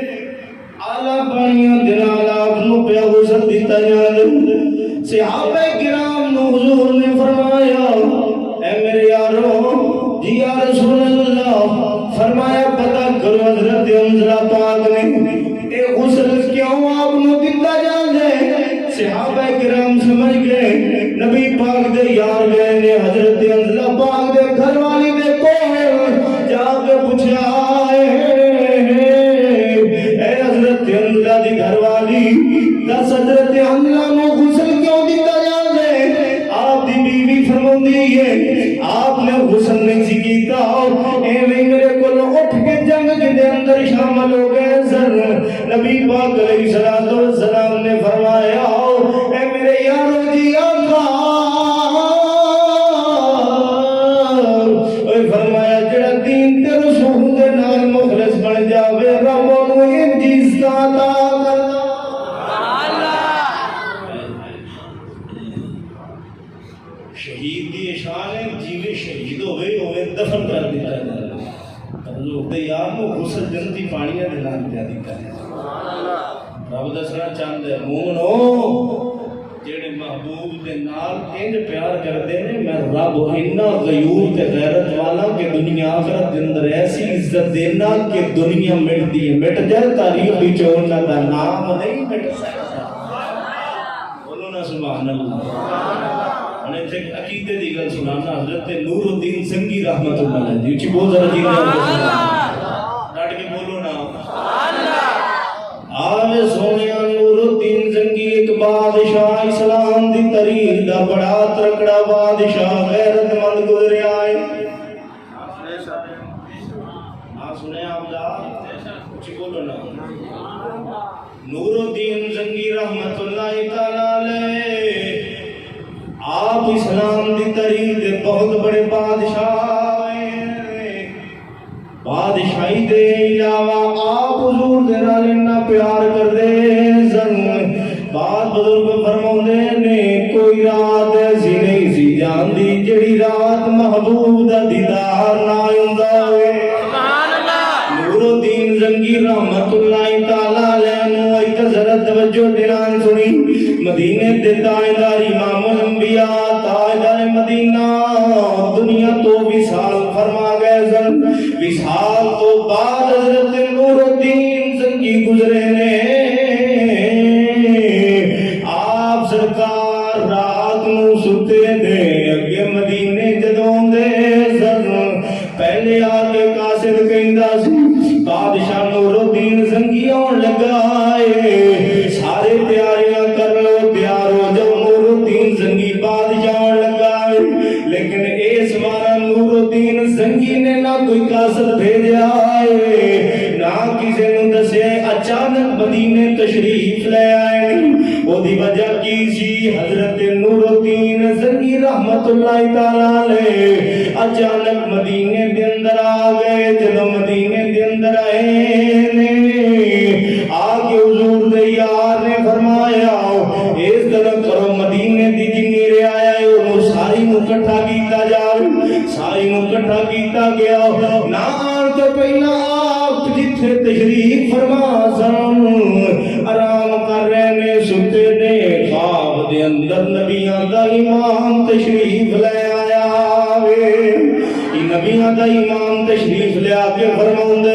آلہ پانیاں دنال آپ نو پہ غسل دیتا جانے صحابہ کرام نو حضور نے فرمایا اے میرے یارو جی یا رسول اللہ فرمایا پتہ کرو حضرت حنظلہ پاک نے اے غسل کیوں آپ نو دیتا جانے صحابہ کرام سمجھ گئے نبی پاک دے یار گئے نے حضرت حنظلہ پاک دے گھر والی دے کول جا کے پوچھا اے حضرت حنظلہ دی گھر والی دس حضرت حنظلہ نو غسل کیوں دیتا جانے آپ دی بیوی فرماندی ہے آپ نے غسل نہیں سی کیتا اے میرے کول اٹھ کے جنگ دے اندر شامل ہو گئے سر نبی پاک علیہ السلام نے فرمایا اے میرے یارو جی آقا فرمایا جڑا دین تے رسول دے نال مخلص بن جاوے رب اونوں انج عزت عطا کردا اللہ شہید دی شان ہے جیویں شہید ہوئے اوویں دفن کر دتا جائے لوگ تے یار نو غسل جنتی پانیاں دے نال پیا دیتا ہے رب دسنا چاہندا ہے مومنو جڑے محبوب دے نال انج پیار کردے نے میں رب اتنا غیور تے غیرت والا کہ دنیا آخرت دے اندر ایسی عزت دینا کہ دنیا مٹتی ہے مٹ جائے تاریخ وچوں انہاں دا نام نہیں مٹ سکتا بولو نا سبحان اللہ انہیں تے عقیدے دی گل سنانا حضرت نور الدین سنگی رحمت اللہ علیہ جی اچھی بہت ذرا جی ڈٹ کے بولو نا آوے سونیا نور الدین زنگی ایک بادشاہ اسلام دی تاریخ دا بڑا ترکڑا بادشاہ غیرت مند گزرے آئے سنے آپ دا کچھ بولو نا نور الدین زنگی رحمت اللہ تعالیٰ علیہ آپ اسلام دی تاریخ دے بہت بڑے بادشاہ بادشاہی دے علاوہ آپ حضور دے نال اتنا پیار کر دے سن بات بزرگ فرماؤندے نے کوئی رات ایسی نہیں سی جاندی جڑی رات محبوب دا دیدار نہ ہوندا ہوئے نور الدین زنگی رحمت اللہ تعالیٰ علیہ نو ایک ذرا توجہ دلان سنی مدینے دے تاجدار امام الانبیاء تاجدار مدینہ دنیا تو وصال فرما گئے سن وصال تو بعد حضرت نور الدین زنگی گزرے نے آپ سرکار رات نو ستے دے اگے مدینے جدوں دے سن پہلے آگے قاصد کہندا سی بادشاہ نور الدین زنگی آن لگا سارے تیاریاں کر لو تیار ہو جاؤ نور الدین زنگی بادشاہ آن لگا لیکن کوئی قاصد بھیجا ہے نہ کسی نے دسے اچانک مدینے تشریف لے آئے وہ دی وجہ کی سی حضرت نور الدین زنگی رحمت اللہ تعالیٰ علیہ اچانک مدینے دے اندر آ گئے جب مدینے دے اندر آئے آگے حضور دے یار نے فرمایا اس طرح کرو مدینے دی جنی رعایا ہے وہ ساری مکٹھا کیتا جاوے ساری مکٹھا کیتا گیا نہ آن تو پہلا آپ جتھے تشریف فرما سن آرام کر رہنے ستے نے خواب دے اندر نبیان دا امام تشریف لے آیا وے نبیاں دا امام تشریف لے آکے فرماؤں دے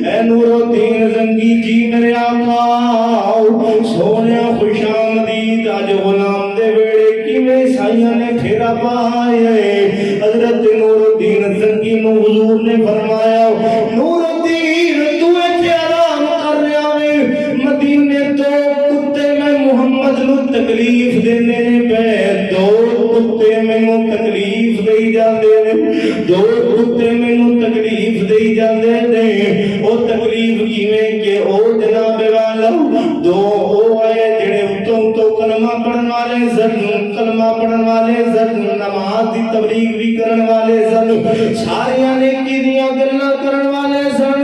اے نور الدین زنگی جی میرے آقا سونے خوش آمدید آج غلام دے بیڑے کی میں سائیہ نے پھیرا پائے حضرت نور الدین زنگی نو حضور نے فرمایا نور الدین تو ایتھے آرام کر رہا ہے مدینے تو کتے میں محمد نو تکلیف دینے پہ دو کتے میں نو تکلیف دے جاندے دو کتے میں نو تکلیف دے جاندے دے او تکلیف کیویں کہ او جناب والا دو او آئے جڑے تو کلمہ پڑھن والے سن کلمہ پڑھن والے سن نماز دی تبلیغ بھی کرن والے سن ساریاں نیکی دیاں گلاں کرن والے سن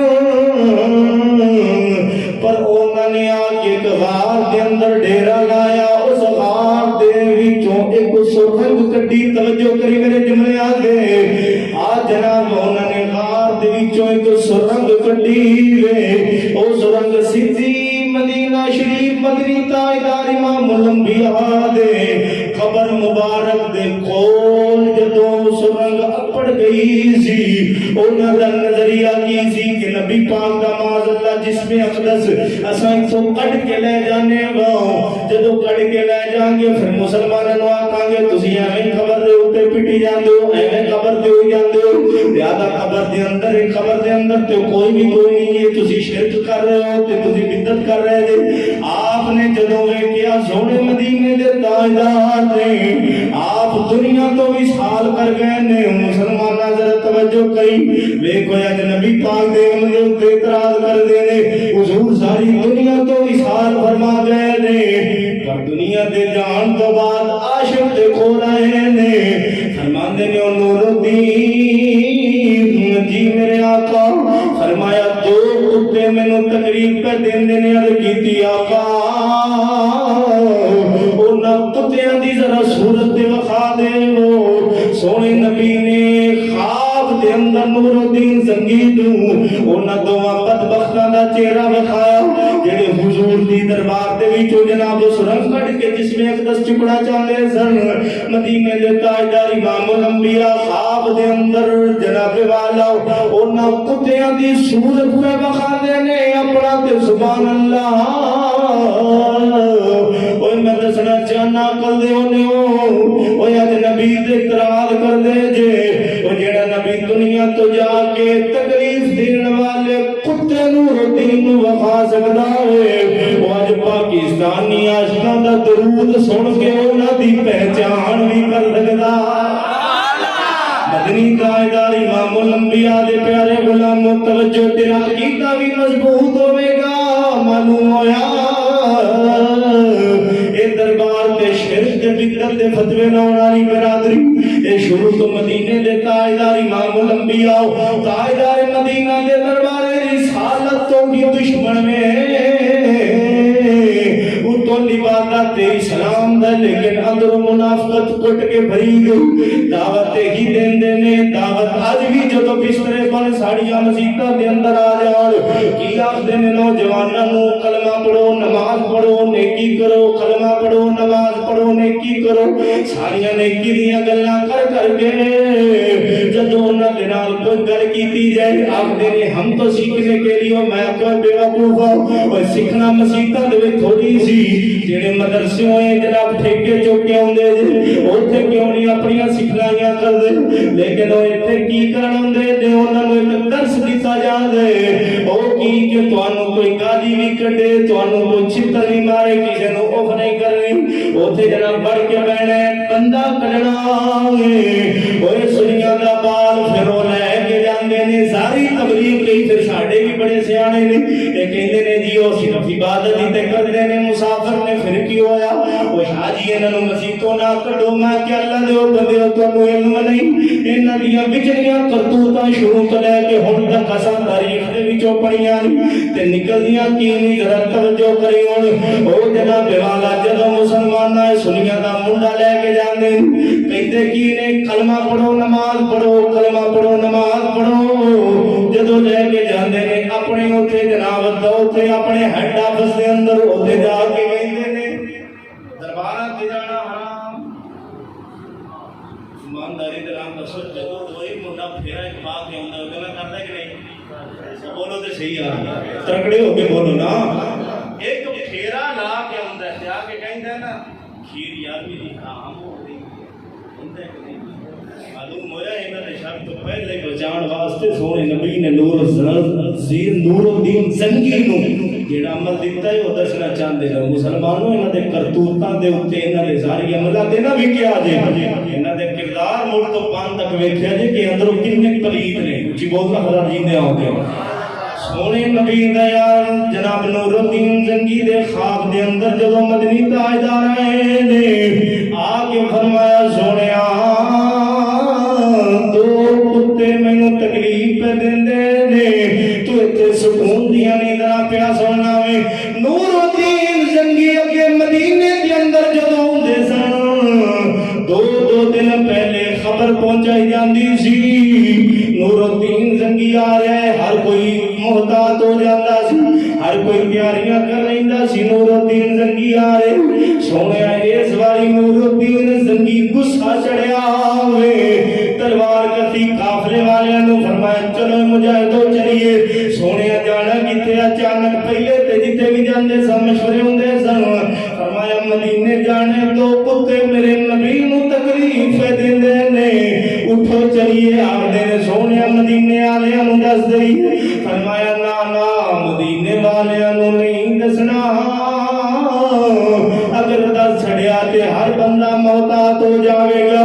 پر انہاں نے آ کے غار دے اندر ڈیرا لایا اس غار دے وچوں ایک سرنگ کڈی توجہ کری میرے جملے آ گئے آ جناب انہاں نے غار دے وچوں ایک سرنگ کڈی وے او سرنگ سیدھی مدینہ شریف مدنی تاجدار امام الانبیاء دے قبر مبارک دے کول جدوں سرنگ اپڑ گئی سی انہاں دا نظریہ کی سی کہ نبی پاک دا معاذ اللہ جسم اقدس اساں تو کٹ کے لے جانے واں جدوں کٹ کے لے جان گے پھر مسلماناں نوں آکھاں گے تسی ایویں قبر دے اوتے پٹی جاندے ہو ایویں قبر دے ہوئی جاندے ہو زیادہ قبر دے اندر تے کوئی بھی کوئی نہیں ہے تسی شرک کر رہے ہو تے تسی بدعت کر رہے جے آپ نے جدوں ویکھیا سونے مدینے دے تاجدار نے آپ دنیا تو وصال کر گئے نے مسلماناں ذرا توجہ کئی ویکھو اج نبی پاک دے امر تے اعتراض کر دے نے حضور ساری دنیا تو وصال فرما گئے نے پر دنیا دے جان تو بعد عاشق دے کول آئے نے فرماندے نے او نور الدین جی میرے آقا فرمایا دو کتے مینوں تقریب کر دیندے نے عرض کیتی آقا انہاں کتیاں دی ذرا صورت تے وکھا دے سونے نبی نے خواب دے اندر نور الدین زنگی نوں انہاں دوواں بدبختاں دا چہرہ وکھایا جڑے حضور دی دربار دے وچوں جناب سرنگ کڈ کے جسم اقدس چکڑا چاندے سن مدینے دے تاجدار امام الانبیاء خواب دے اندر جناب والا انہاں کتیاں دی صورت پہ وکھا دے نے اپنا تے سبحان اللہ اوے میں دسنا چاہنا کل دے ہونے ہو اوے اج نبی دے اعتراض کر دے جے او جڑا نبی دنیا تو جا کے تکلیف دین والے کتے نور الدین نوں وفا سکدا ہے او اج پاکستانی عاشقاں دا درود سن کے انہاں دی پہچان بھی کر سکدا مدنی تاجدار امام الانبیاء دے پیارے غلام توجہ تیرا عقیدہ بھی مضبوط ہوے گا معلوم ہویا اے دربار تے شرک تے بدعت تے فتوی لاون والی برادری اے شروع تو مدینے دے تاجدار امام الانبیاء تاجدار مدینہ دے دربار رسالت تو بھی دشمن میں تو عبادت اسلام دا لیکن اندر منافقت کٹ کے بھری گئی دعوت ہی دیندے نے دعوت اج بھی جدوں بسترے پر ساڑیاں مسجداں دے اندر آ جان کی آکھدے نے نوجواناں نوں کلمہ پڑھو نماز پڑھو نیکی کرو کلمہ پڑھو نماز پڑھو نیکی کرو ساریاں نیکی دیاں گلاں کر کے جدوں انہاں دے نال کوئی گل کیتی جائے آکھدے نے ہم تو سیکھنے کے لیے میں کوئی بیوقوف ہوں اور سیکھنا مسجداں دے وچ تھوڑی سی جڑے مدرسے ہوئے جناب ٹھیکے چوکے ہوندے اوتھے کیوں نہیں اپنیاں سکھلائیاں کردے لیکن وہ ایتھے کی کرن ہوندے تے انہاں نوں ایک درس دتا جاندے او کی کہ تانوں کوئی گالی بھی کڈے تانوں کوئی چھتر نہیں مارے کسے نوں اوف نہیں کرنی اوتھے جناب بڑھ کے بہنا بندہ کڈنا اوے سنیاں دا بال پھر او لے کے جاندے نے گالاں کڈو میں کہ اللہ دے بندیو تانوں علم نہیں انہاں دیاں وچڑیاں کرتوتاں شروع تو لے کے ہن تک اساں تاریخ دے وچوں پڑھیاں تے نکلدیاں کی نہیں ذرا توجہ کری ہن او جناب والا جدوں مسلماناں سنیاں دا منڈا لے کے جاندے کہندے کی نے کلمہ پڑھو نماز پڑھو کلمہ پڑھو نماز پڑھو جدوں لے کے جاندے نے اپنے اوتھے جناب اوتھے اپنے ہیڈ آفس دے اندر اوتھے جا کے کہندے نے درباراں تے جانا حرام ایمانداری دے نام دسو جدوں کوئی منڈا پھیرا ایک بات نہیں ہوندا گلا کردا کہ نہیں بولو تے صحیح آ تکڑے ہو کے بولو نا ایک پھیرا لا کے ہوندا ہے آ کے کہندا نا کھیر یار بھی حرام ہو گئی ہوندا کہ نہیں معلوم ہویا انہاں نے شب تو پہلے بچان واسطے سونے نبی نے نور الدین زنگی نو جیڑا عمل دیتا ہے وہ دسنا چاہتے ہیں مسلمانوں انہاں دے کرتوتاں دے اوتے انہاں دے ساری عملاں تے نہ وکیا جے انہاں دے کردار مڑ تو پان تک ویکھیا جے کہ اندروں کتنے پلید نے اچھی بولتا خدا جیندے آ گئے سونے نبی دیا جناب نور الدین زنگی دے خواب دے اندر جدوں مدنی تاجدار آئے نے آ کے فرمایا سونیا دو کتے مینوں تکلیف پہ دیندے نے تو اتنے سکون دیاں نیندراں پیا سونا وے نور الدین زنگی اگے مدینے دے اندر جدوں ہوندے سن دو دن پہلے خبر پہنچائی جاندی سی نور الدین زنگی آ رہا ہے ہر کوئی محتاط ہو جاتا سی ہر کوئی تیاریاں کر رہا سی نور الدین زنگی آ رہے سونے اس باری نور الدین زنگی غصہ چڑھیا ہوئے تلوار کسی قافلے والوں نے فرمایا چلو مجاہدو چلیے سونے جانا کتے اچانک پہلے تے جتے بھی جاندے سن مشورے ہوندے سن فرمایا مدینے جانے دو کتے میرے نبی نو تکلیف دیندے نے اٹھو چلیے آگدے نے سونے مدینے والے نو دس دئی فرمایا نا مدینے والے نو نہیں دسنا اگر دس چھڑیا تے ہر بندہ محتاط ہو جاوے گا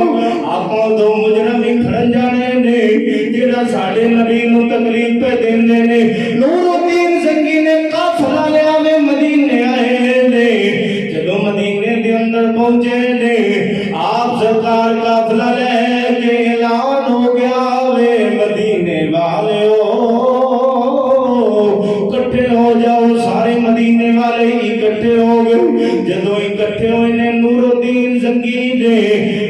آپاں دو مجرم ہی کھڑن جانے نے جڑا ساڈے نبی نو تکلیف پہ دیندے نے نور الدین زنگی نے قافلہ لیا وے مدینے آئے نے جدوں مدینے دے اندر پہنچے نے آپ سرکار قافلہ لے کے اعلان ہو گیا وے مدینے والیو اکٹھے ہو جاؤ سارے مدینے والے اکٹھے ہو گئے جدوں اکٹھے ہوئے نے نور الدین زنگی نے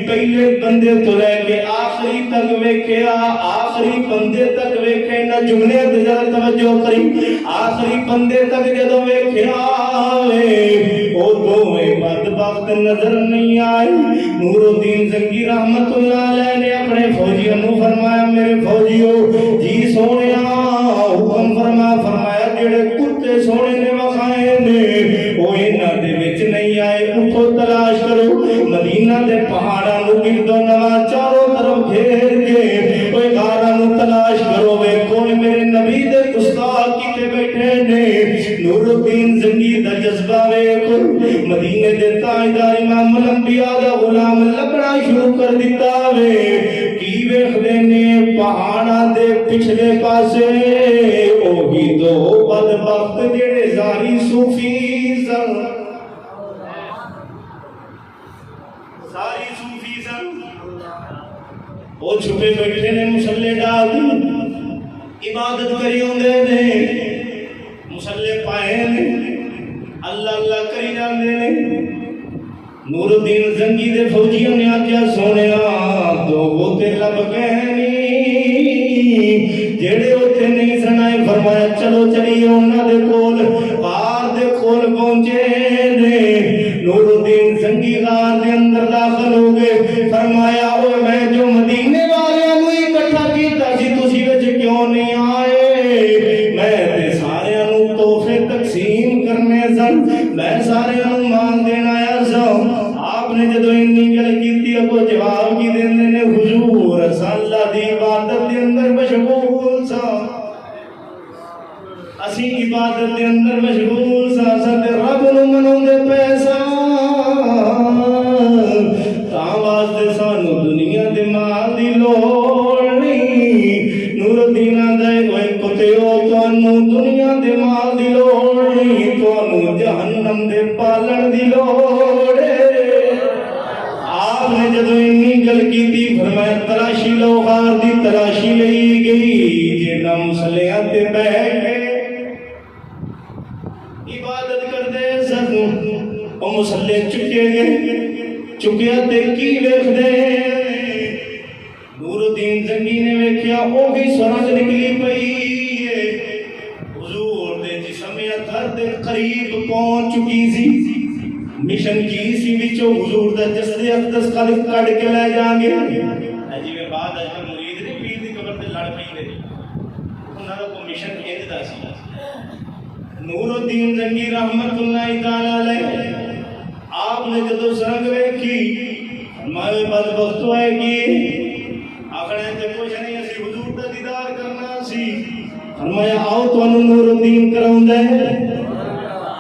پہلے بندے تو لے کے آخری تک ویکھیا آخری بندے تک ویکھے نہ جملے تے ذرا توجہ کری آخری بندے تک جدوں ویکھیا او دوویں بدبخت نظر نہیں آئے نور الدین زنگی رحمت اللہ علیہ نے اپنے فوجیوں نو فرمایا میرے فوجیو جی سونیا حکم فرمایا جڑے کتے سونے نے وکھائے نے او انہاں دے وچ نہیں آئے اٹھو تلاش کرو مدینہ دے پہاڑاں نو گردو نواں چاروں طرف گھیر کے اوے غاراں نو تلاش کرو وے کوئی میرے نبی دے گستاخ کتے بیٹھے نے نور الدین زنگی دا جذبہ ویکھو مدینے دے تاجدار امام الانبیاء دا غلام لبنا شروع کر دیتا وے کی ویکھدے نے پہاڑاں دے پچھلے پاسے اوہی دو بدبخت جڑے زاری صوفی سن ساری صوفی سن وہ چھپے بیٹھے نے مسلے ڈال عبادت کری ہوندے نے مسلے پائے نے اللہ اللہ کری جاندے نے نور الدین زنگی دے فوجیوں نے آکیا سونیا دو گوتے لب گئے جڑے اوتھے نہیں سنائے فرمایا چلو چلیے انہاں دے کول غار دے کول پہنچے نے نور الدین زنگی غار دے اندر داخل ہو گئے فرمایا اوے میں جو مدینے والے نو اکٹھا کیتا سی تسی وچ کیوں نہیں آئے میں تے سارے نو تحفے تقسیم کرنے سن میں سارے نو مان دینا آیا سا آپ نے جدو انی گل کیتی اگو جواب کی دیندے نے حضور اللہ دی عبادت دے اندر مشغول سا اسی عبادت دے اندر مشغول سا ستے رب نو منوندے پیسہ تاں واسطے سانو دنیا دے مال دی لوڑ نہیں نور الدین دے کوئی کتےو تانوں دنیا دے مال دی لوڑ نہیں تانوں جہنم دے پالن دی لوڑ ہے تلاشی لو غار دی تلاشی لئی گئی جنہ مسلیاں تے بیٹھ عبادت کر دے سن او مسلے چکے گئے چکیا تے کی ویکھ دے نور الدین زنگی نے ویکھیا اوہی سرنگ نکلی پئی حضور دے جسم اطہر دے قریب پہنچ چکی سی مشن کی سی وچوں حضور دا جسد اقدس کڈ کے لے جان گے جی میں بعد اج مرید نہیں پیر دی قبر تے لڑ پیندے انہاں دا کوئی مشن انج دا سی نور الدین زنگی رحمت اللہ تعالی علیہ آپ نے جدو سرنگ ویکھی فرمائے بدبخت ہوئے گی آخنے تے کچھ نہیں اسی حضور دا دیدار کرنا سی فرمایا آؤ تو انہوں نور الدین کراؤں دے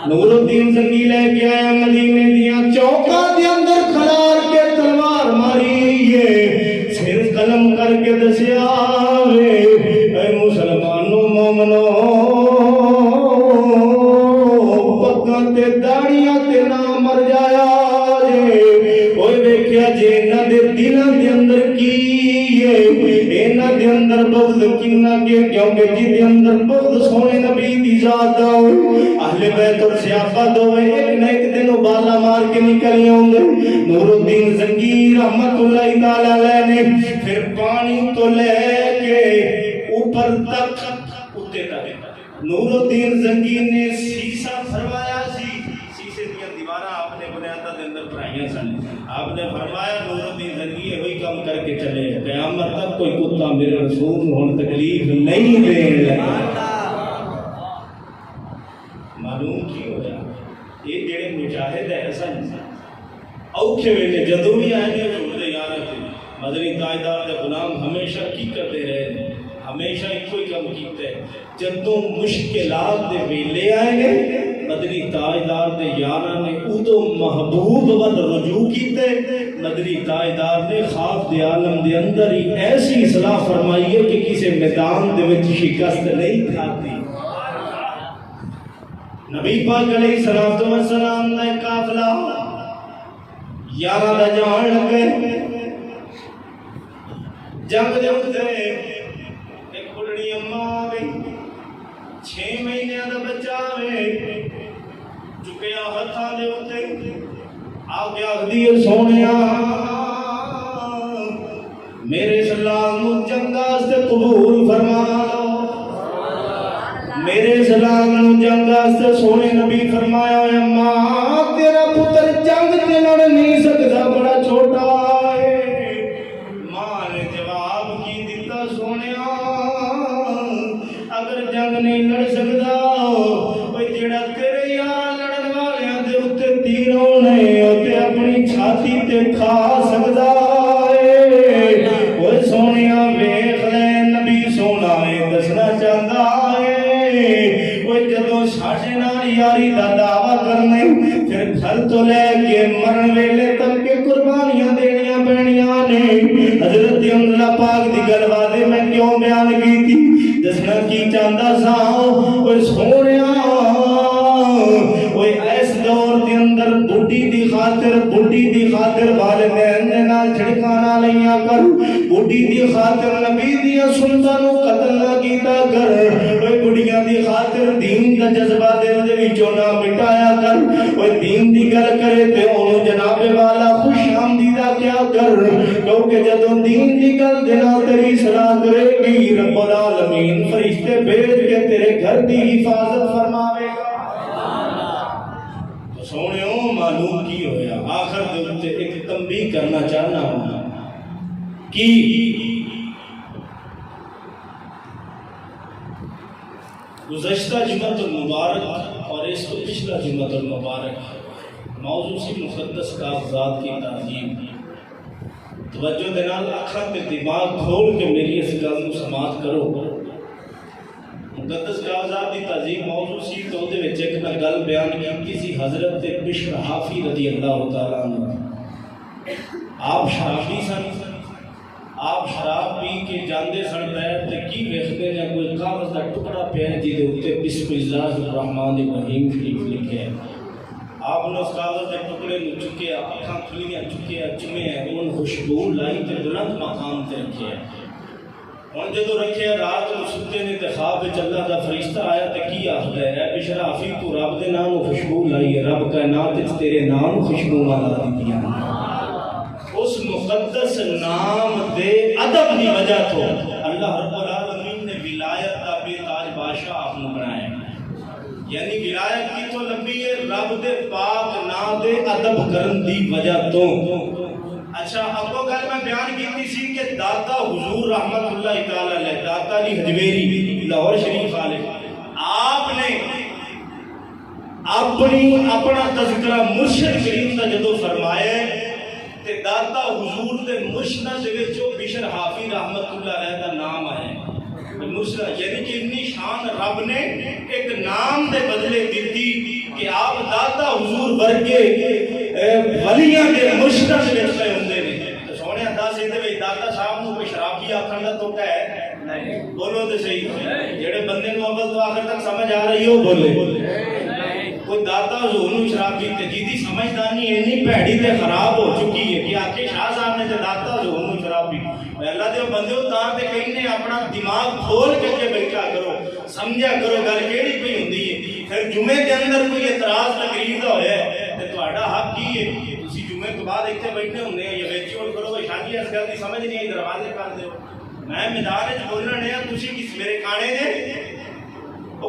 نور الدین زنگی لے کے آیا مدینے دیاں چوکا دے اندر کھلار کے تلوار ماری سر قلم کر کے دسیا اے مسلمانوں مومنوں پگاں تے داڑیاں تے نہ مر جایا اوے ویکھیا جے انہاں دے دلاں دے اندر کی انہاں دے اندر بغض کنا کے کیونکہ جے دے اندر بغض سونے نبی دی ذات دا اہل بیت اور صحابہ دو ایک نہ ایک دن بالا مار کے نکل آؤں گے نور الدین زنگی رحمت اللہ تعالی علیہ نے پھر پانی تو لے کے اوپر تک اتے تک نور الدین زنگی نے سیسا فرمایا سی سیسے دیا دیوارہ آپ نے بنیادہ دے اندر پڑھائیاں سن آپ نے فرمایا نور الدین زنگی وہی کام کر کے چلے قیامت تک کوئی کتا میرے رسول ہون تکلیف نہیں دین لگا معلوم کی ہو جائے یہ جڑے مجاہد ہے ایسا انسان اوکھے ویلے جدو بھی آئے گے چھوڑ دے یارہ تھے مدنی تاجدار دے غلام ہمیشہ کی کرتے رہے ہمیشہ ایک کوئی کم کیتے جدوں مشکلات دے ویلے آئے گے مدنی تاجدار دے یارہ نے ادو محبوب ود رجوع کیتے مدنی تاجدار نے خواب دے عالم دے اندر ہی ایسی اصلاح فرمائی ہے کہ کسی میدان دے وچ شکست نہیں کھاتی نبی پاک علیہ الصلوۃ والسلام دا قافلہ یارہ دا جان لگے جنگ دے اتے ایک بڑھڑی اماں آگئی 6 مہینے دا بچہ آوے چکیا ہتھاں دے اتے آگے آگدی سونیا میرے سلام جنگا سے قبول فرما میرے سلام جنگا سے سونے نبی فرمایا اماں تیرا پتر جنگ تے لڑ نہیں سکتا بڑا چھوٹا ہے ماں نے جواب کی دیتا سونیا اگر جنگ نہیں لڑ سکتا کوئی جڑا تیرے یار لڑن والیاں دے اتے تیر ہونے اتے اپنی چھاتی تے کھا سکتا ہے کوئی سونیا ویکھ لے نبی سونا ہے دسنا چاہتا ہے جدو ساڑھے نال یاری دا دعویٰ کرنے پھر گھر تو لے کے مرن ویلے تک کے قربانیاں دینیاں پڑنیاں نے حضرت اللہ پاک دی گل واضح میں کیوں بیان کی تھی دسنا کی چاہتا سا اوے سونیا اوے ایس دور دے اندر بڈھی دی خاطر والدین دے نال چھڑکانا لئیاں کر بڈھی دی خاطر نبی دی سنتاں نو قتل نہ کیتا کر اوے بڈھیاں دی خاطر دین دا جذبہ دل دے وچوں نہ مٹایا کر اوے دین دی گل کرے تے اونوں جناب والا خوش آمدیدہ کیا کر کیونکہ جدوں دین دی گل دے نال تیری صلاح کرے گی رب العالمین فرشتے بھیج کے تیرے گھر دی حفاظت فرماوے گا تو سونےوں معلوم کی ہویا آخر دے ایک تنبیہ کرنا چاہنا ہوں کہ گزشتہ جمعۃ المبارک اور اس کو پچھلا جمعۃ المبارک موضوع سی مقدس کاغذات کی تعظیم توجہ دنال اکھاں تے دماغ کھول کے میری اس گل نو سماعت کرو مقدس کاغذات کی تعظیم موضوع سی تو دے وچ ایک میں گل بیان کی سی حضرت بشر حافی رضی اللہ تعالیٰ عنہ آپ شرابی سن آپ شراب پی کے جاندے سن پیر تے کی ویکھدے نے کوئی کاغذ دا ٹکڑا پیا جے دے اوتے بسم اللہ الرحمن الرحیم شریف لکھے آپ آپ نے اس کاغذ کے ٹکڑے میں چکیا اکھاں کھلیاں چکیا چمے ان خوشبو لائی تے بلند مقام تے رکھے ہوں جدو رکھے رات کو ستے نے تے خواب اللہ دا فرشتہ آیا تے کی آخر ہے بشرافی تو رب دے نام خوشبو لائی ہے رب کائنات تیرے نام خوشبو لا دی دیا اس مقدس نام دے ادب دی وجہ تو اللہ رب العالمین نے ولایت کا بے تاج بادشاہ آپ نے بنایا یعنی ولایت کی تو لمبی ہے رب دے پاک نام دے ادب کرن دی وجہ تو اچھا اب وہ گل میں بیان کی سی کہ داتا حضور رحمت اللہ تعالی علیہ داتا علی حجویری لاہور شریف والے آپ نے اپنا تذکرہ مرشد کریم کا جدو فرمایا تے داتا حضور دے مرشد دے وچوں بشر حافظ رحمت اللہ علیہ دا نام آیا مرشد یعنی کہ اتنی شان رب نے ایک نام دے بدلے دیتی کہ آپ داتا حضور ورگے ولیاں دے مرشد دے وچ ہوندے نے تے سونے انداز دے وچ داتا صاحب نو کوئی شرابی آکھن دا تو ہے نہیں بولو تے صحیح جڑے بندے نو اول تو آخر تک سمجھ آ رہی ہو بولے کوئی داتا حضور نو شرابی تے جیدی سمجھدانی اتنی بھڑی تے خراب ہو چکی ہے کہ آکے شاہ صاحب نے تے داتا حضور نو شرابی اللہ دے بندے تاں تے کہیں اپنا دماغ کھول کے بیٹھا کرو سمجھا کرو گل کیڑی پئی ہوندی ہے پھر جمعے کے اندر کوئی اعتراض تقریر دا ہویا ہے تے تہاڈا حق کی ہے تسی جمعے تو بعد ایتھے بیٹھے ہوندے ہیں یا ویچ اول کرو شادی اس گل دی سمجھ نہیں آئی دروازے کر دیو میں میدان وچ بولنا ہے تسی کس میرے کانے دے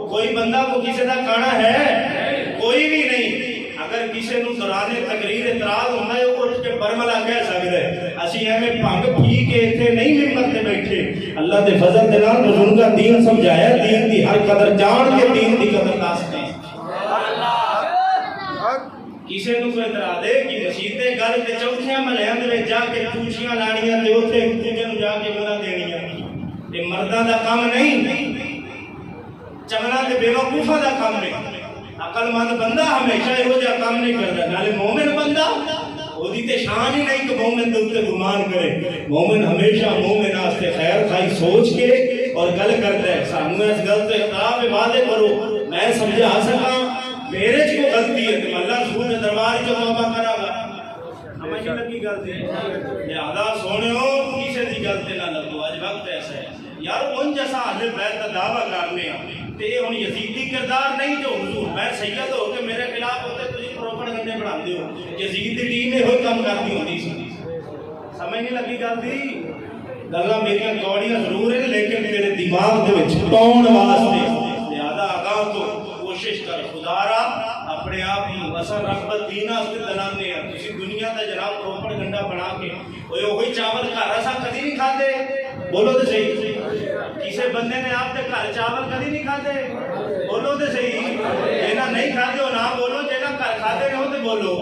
کوئی بندہ کو کسی دا کانا ہے کوئی بھی نہیں اگر کسی نو دوران تقریر اعتراض ہونا ہے وہ اٹھ کے برملا کہہ سکتا ہے اسی ہمیں بھنگ پی کے اتنے نہیں ممبر تے بیٹھے اللہ دے فضل دے نال رسول کا دین سمجھایا دین دی ہر قدر جان کے دین دی قدر دستے کسی نو کوئی اعتراض ہے کہ مسجد دے گل تے چوتھیاں محلیاں دے وچ جا کے پوچھیاں لانیاں تے اوتھے ایک دوجے نو جا کے گلاں دینیاں تے مرداں دا کام نہیں چمنا تے بے وقوفاں دا کام نہیں عقل مند بندہ ہمیشہ یہ جا کام نہیں کرتا نالے مومن بندہ وہی تے شان ہی نہیں کہ مومن دے اوپر گمان کرے مومن ہمیشہ مومن واسطے خیر خائی سوچ کے اور گل کرتا ہے سانو اس گل تے اختلاف واضح کرو میں سمجھا سکاں میرے چ کوئی غلطی ہے تے اللہ رسول دے دربار وچ توبہ کراں گا سمجھ لگی گل تے لہذا سونےو کسے دی گل تے نہ لگو اج وقت ایسا ہے یار ان جیسا اہل بیت کا دعویٰ کرنے ہیں تے ہن یزیدی کردار نہیں جو حضور میں سید ہو کے میرے خلاف ہوتے تسی پروپیگنڈے بناندے ہو یزید دی ٹیم نے ہوئی کام کرتی ہوندی سی سمجھ نہیں لگی گل دی گلاں میریاں کوڑیاں ضرور ہیں لیکن تیرے دماغ دے وچ پاؤن واسطے لہذا آگاہ تو کوشش کر خدا را اپنے آپ کو اثر رغبت دین واسطے دلانے ہیں تسی دنیا دا جناب پروپیگنڈا بنا کے وہی چاول گھر اساں کدی نہیں کھاتے بولو تے صحیح کسی بندے نے آپ کے گھر چاول کدی نہیں کھاتے بولو تے صحیح جہاں نہیں کھاتے ہو نہ بولو جہاں گھر کھاتے ہو تو بولو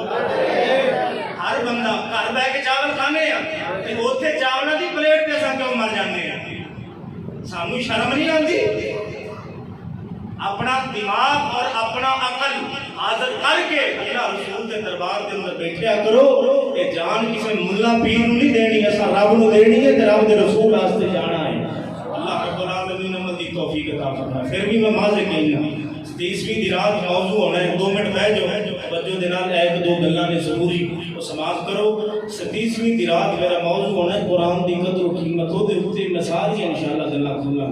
ہر بندہ گھر بہ کے چاول کھانے ہیں اوتھے چاولاں دی پلیٹ تے اساں کیوں مر جاندے ہیں سانو شرم نہیں آندی اپنا دماغ اور اپنا عقل حاضر کر کے اللہ رسول کے دربار کے اندر بیٹھیا کرو کہ جان کسی ملا پیر نو نہیں دینی ایسا رب نو دینی ہے تے رب دے رسول واسطے جانا ہے اللہ رب العالمین عمل دی توفیق عطا فرمائے پھر بھی میں واضح کہنا 30ویں دی رات موضوع ہونا ہے 2 منٹ بیٹھ جو توجہ دے نال ایک دو گلاں نے ضروری وہ سماعت کرو 30ویں دی رات میرا موضوع ہونا ہے قرآن دی قدر و قیمت دے اوتے میں ساری انشاءاللہ گلاں کھولاں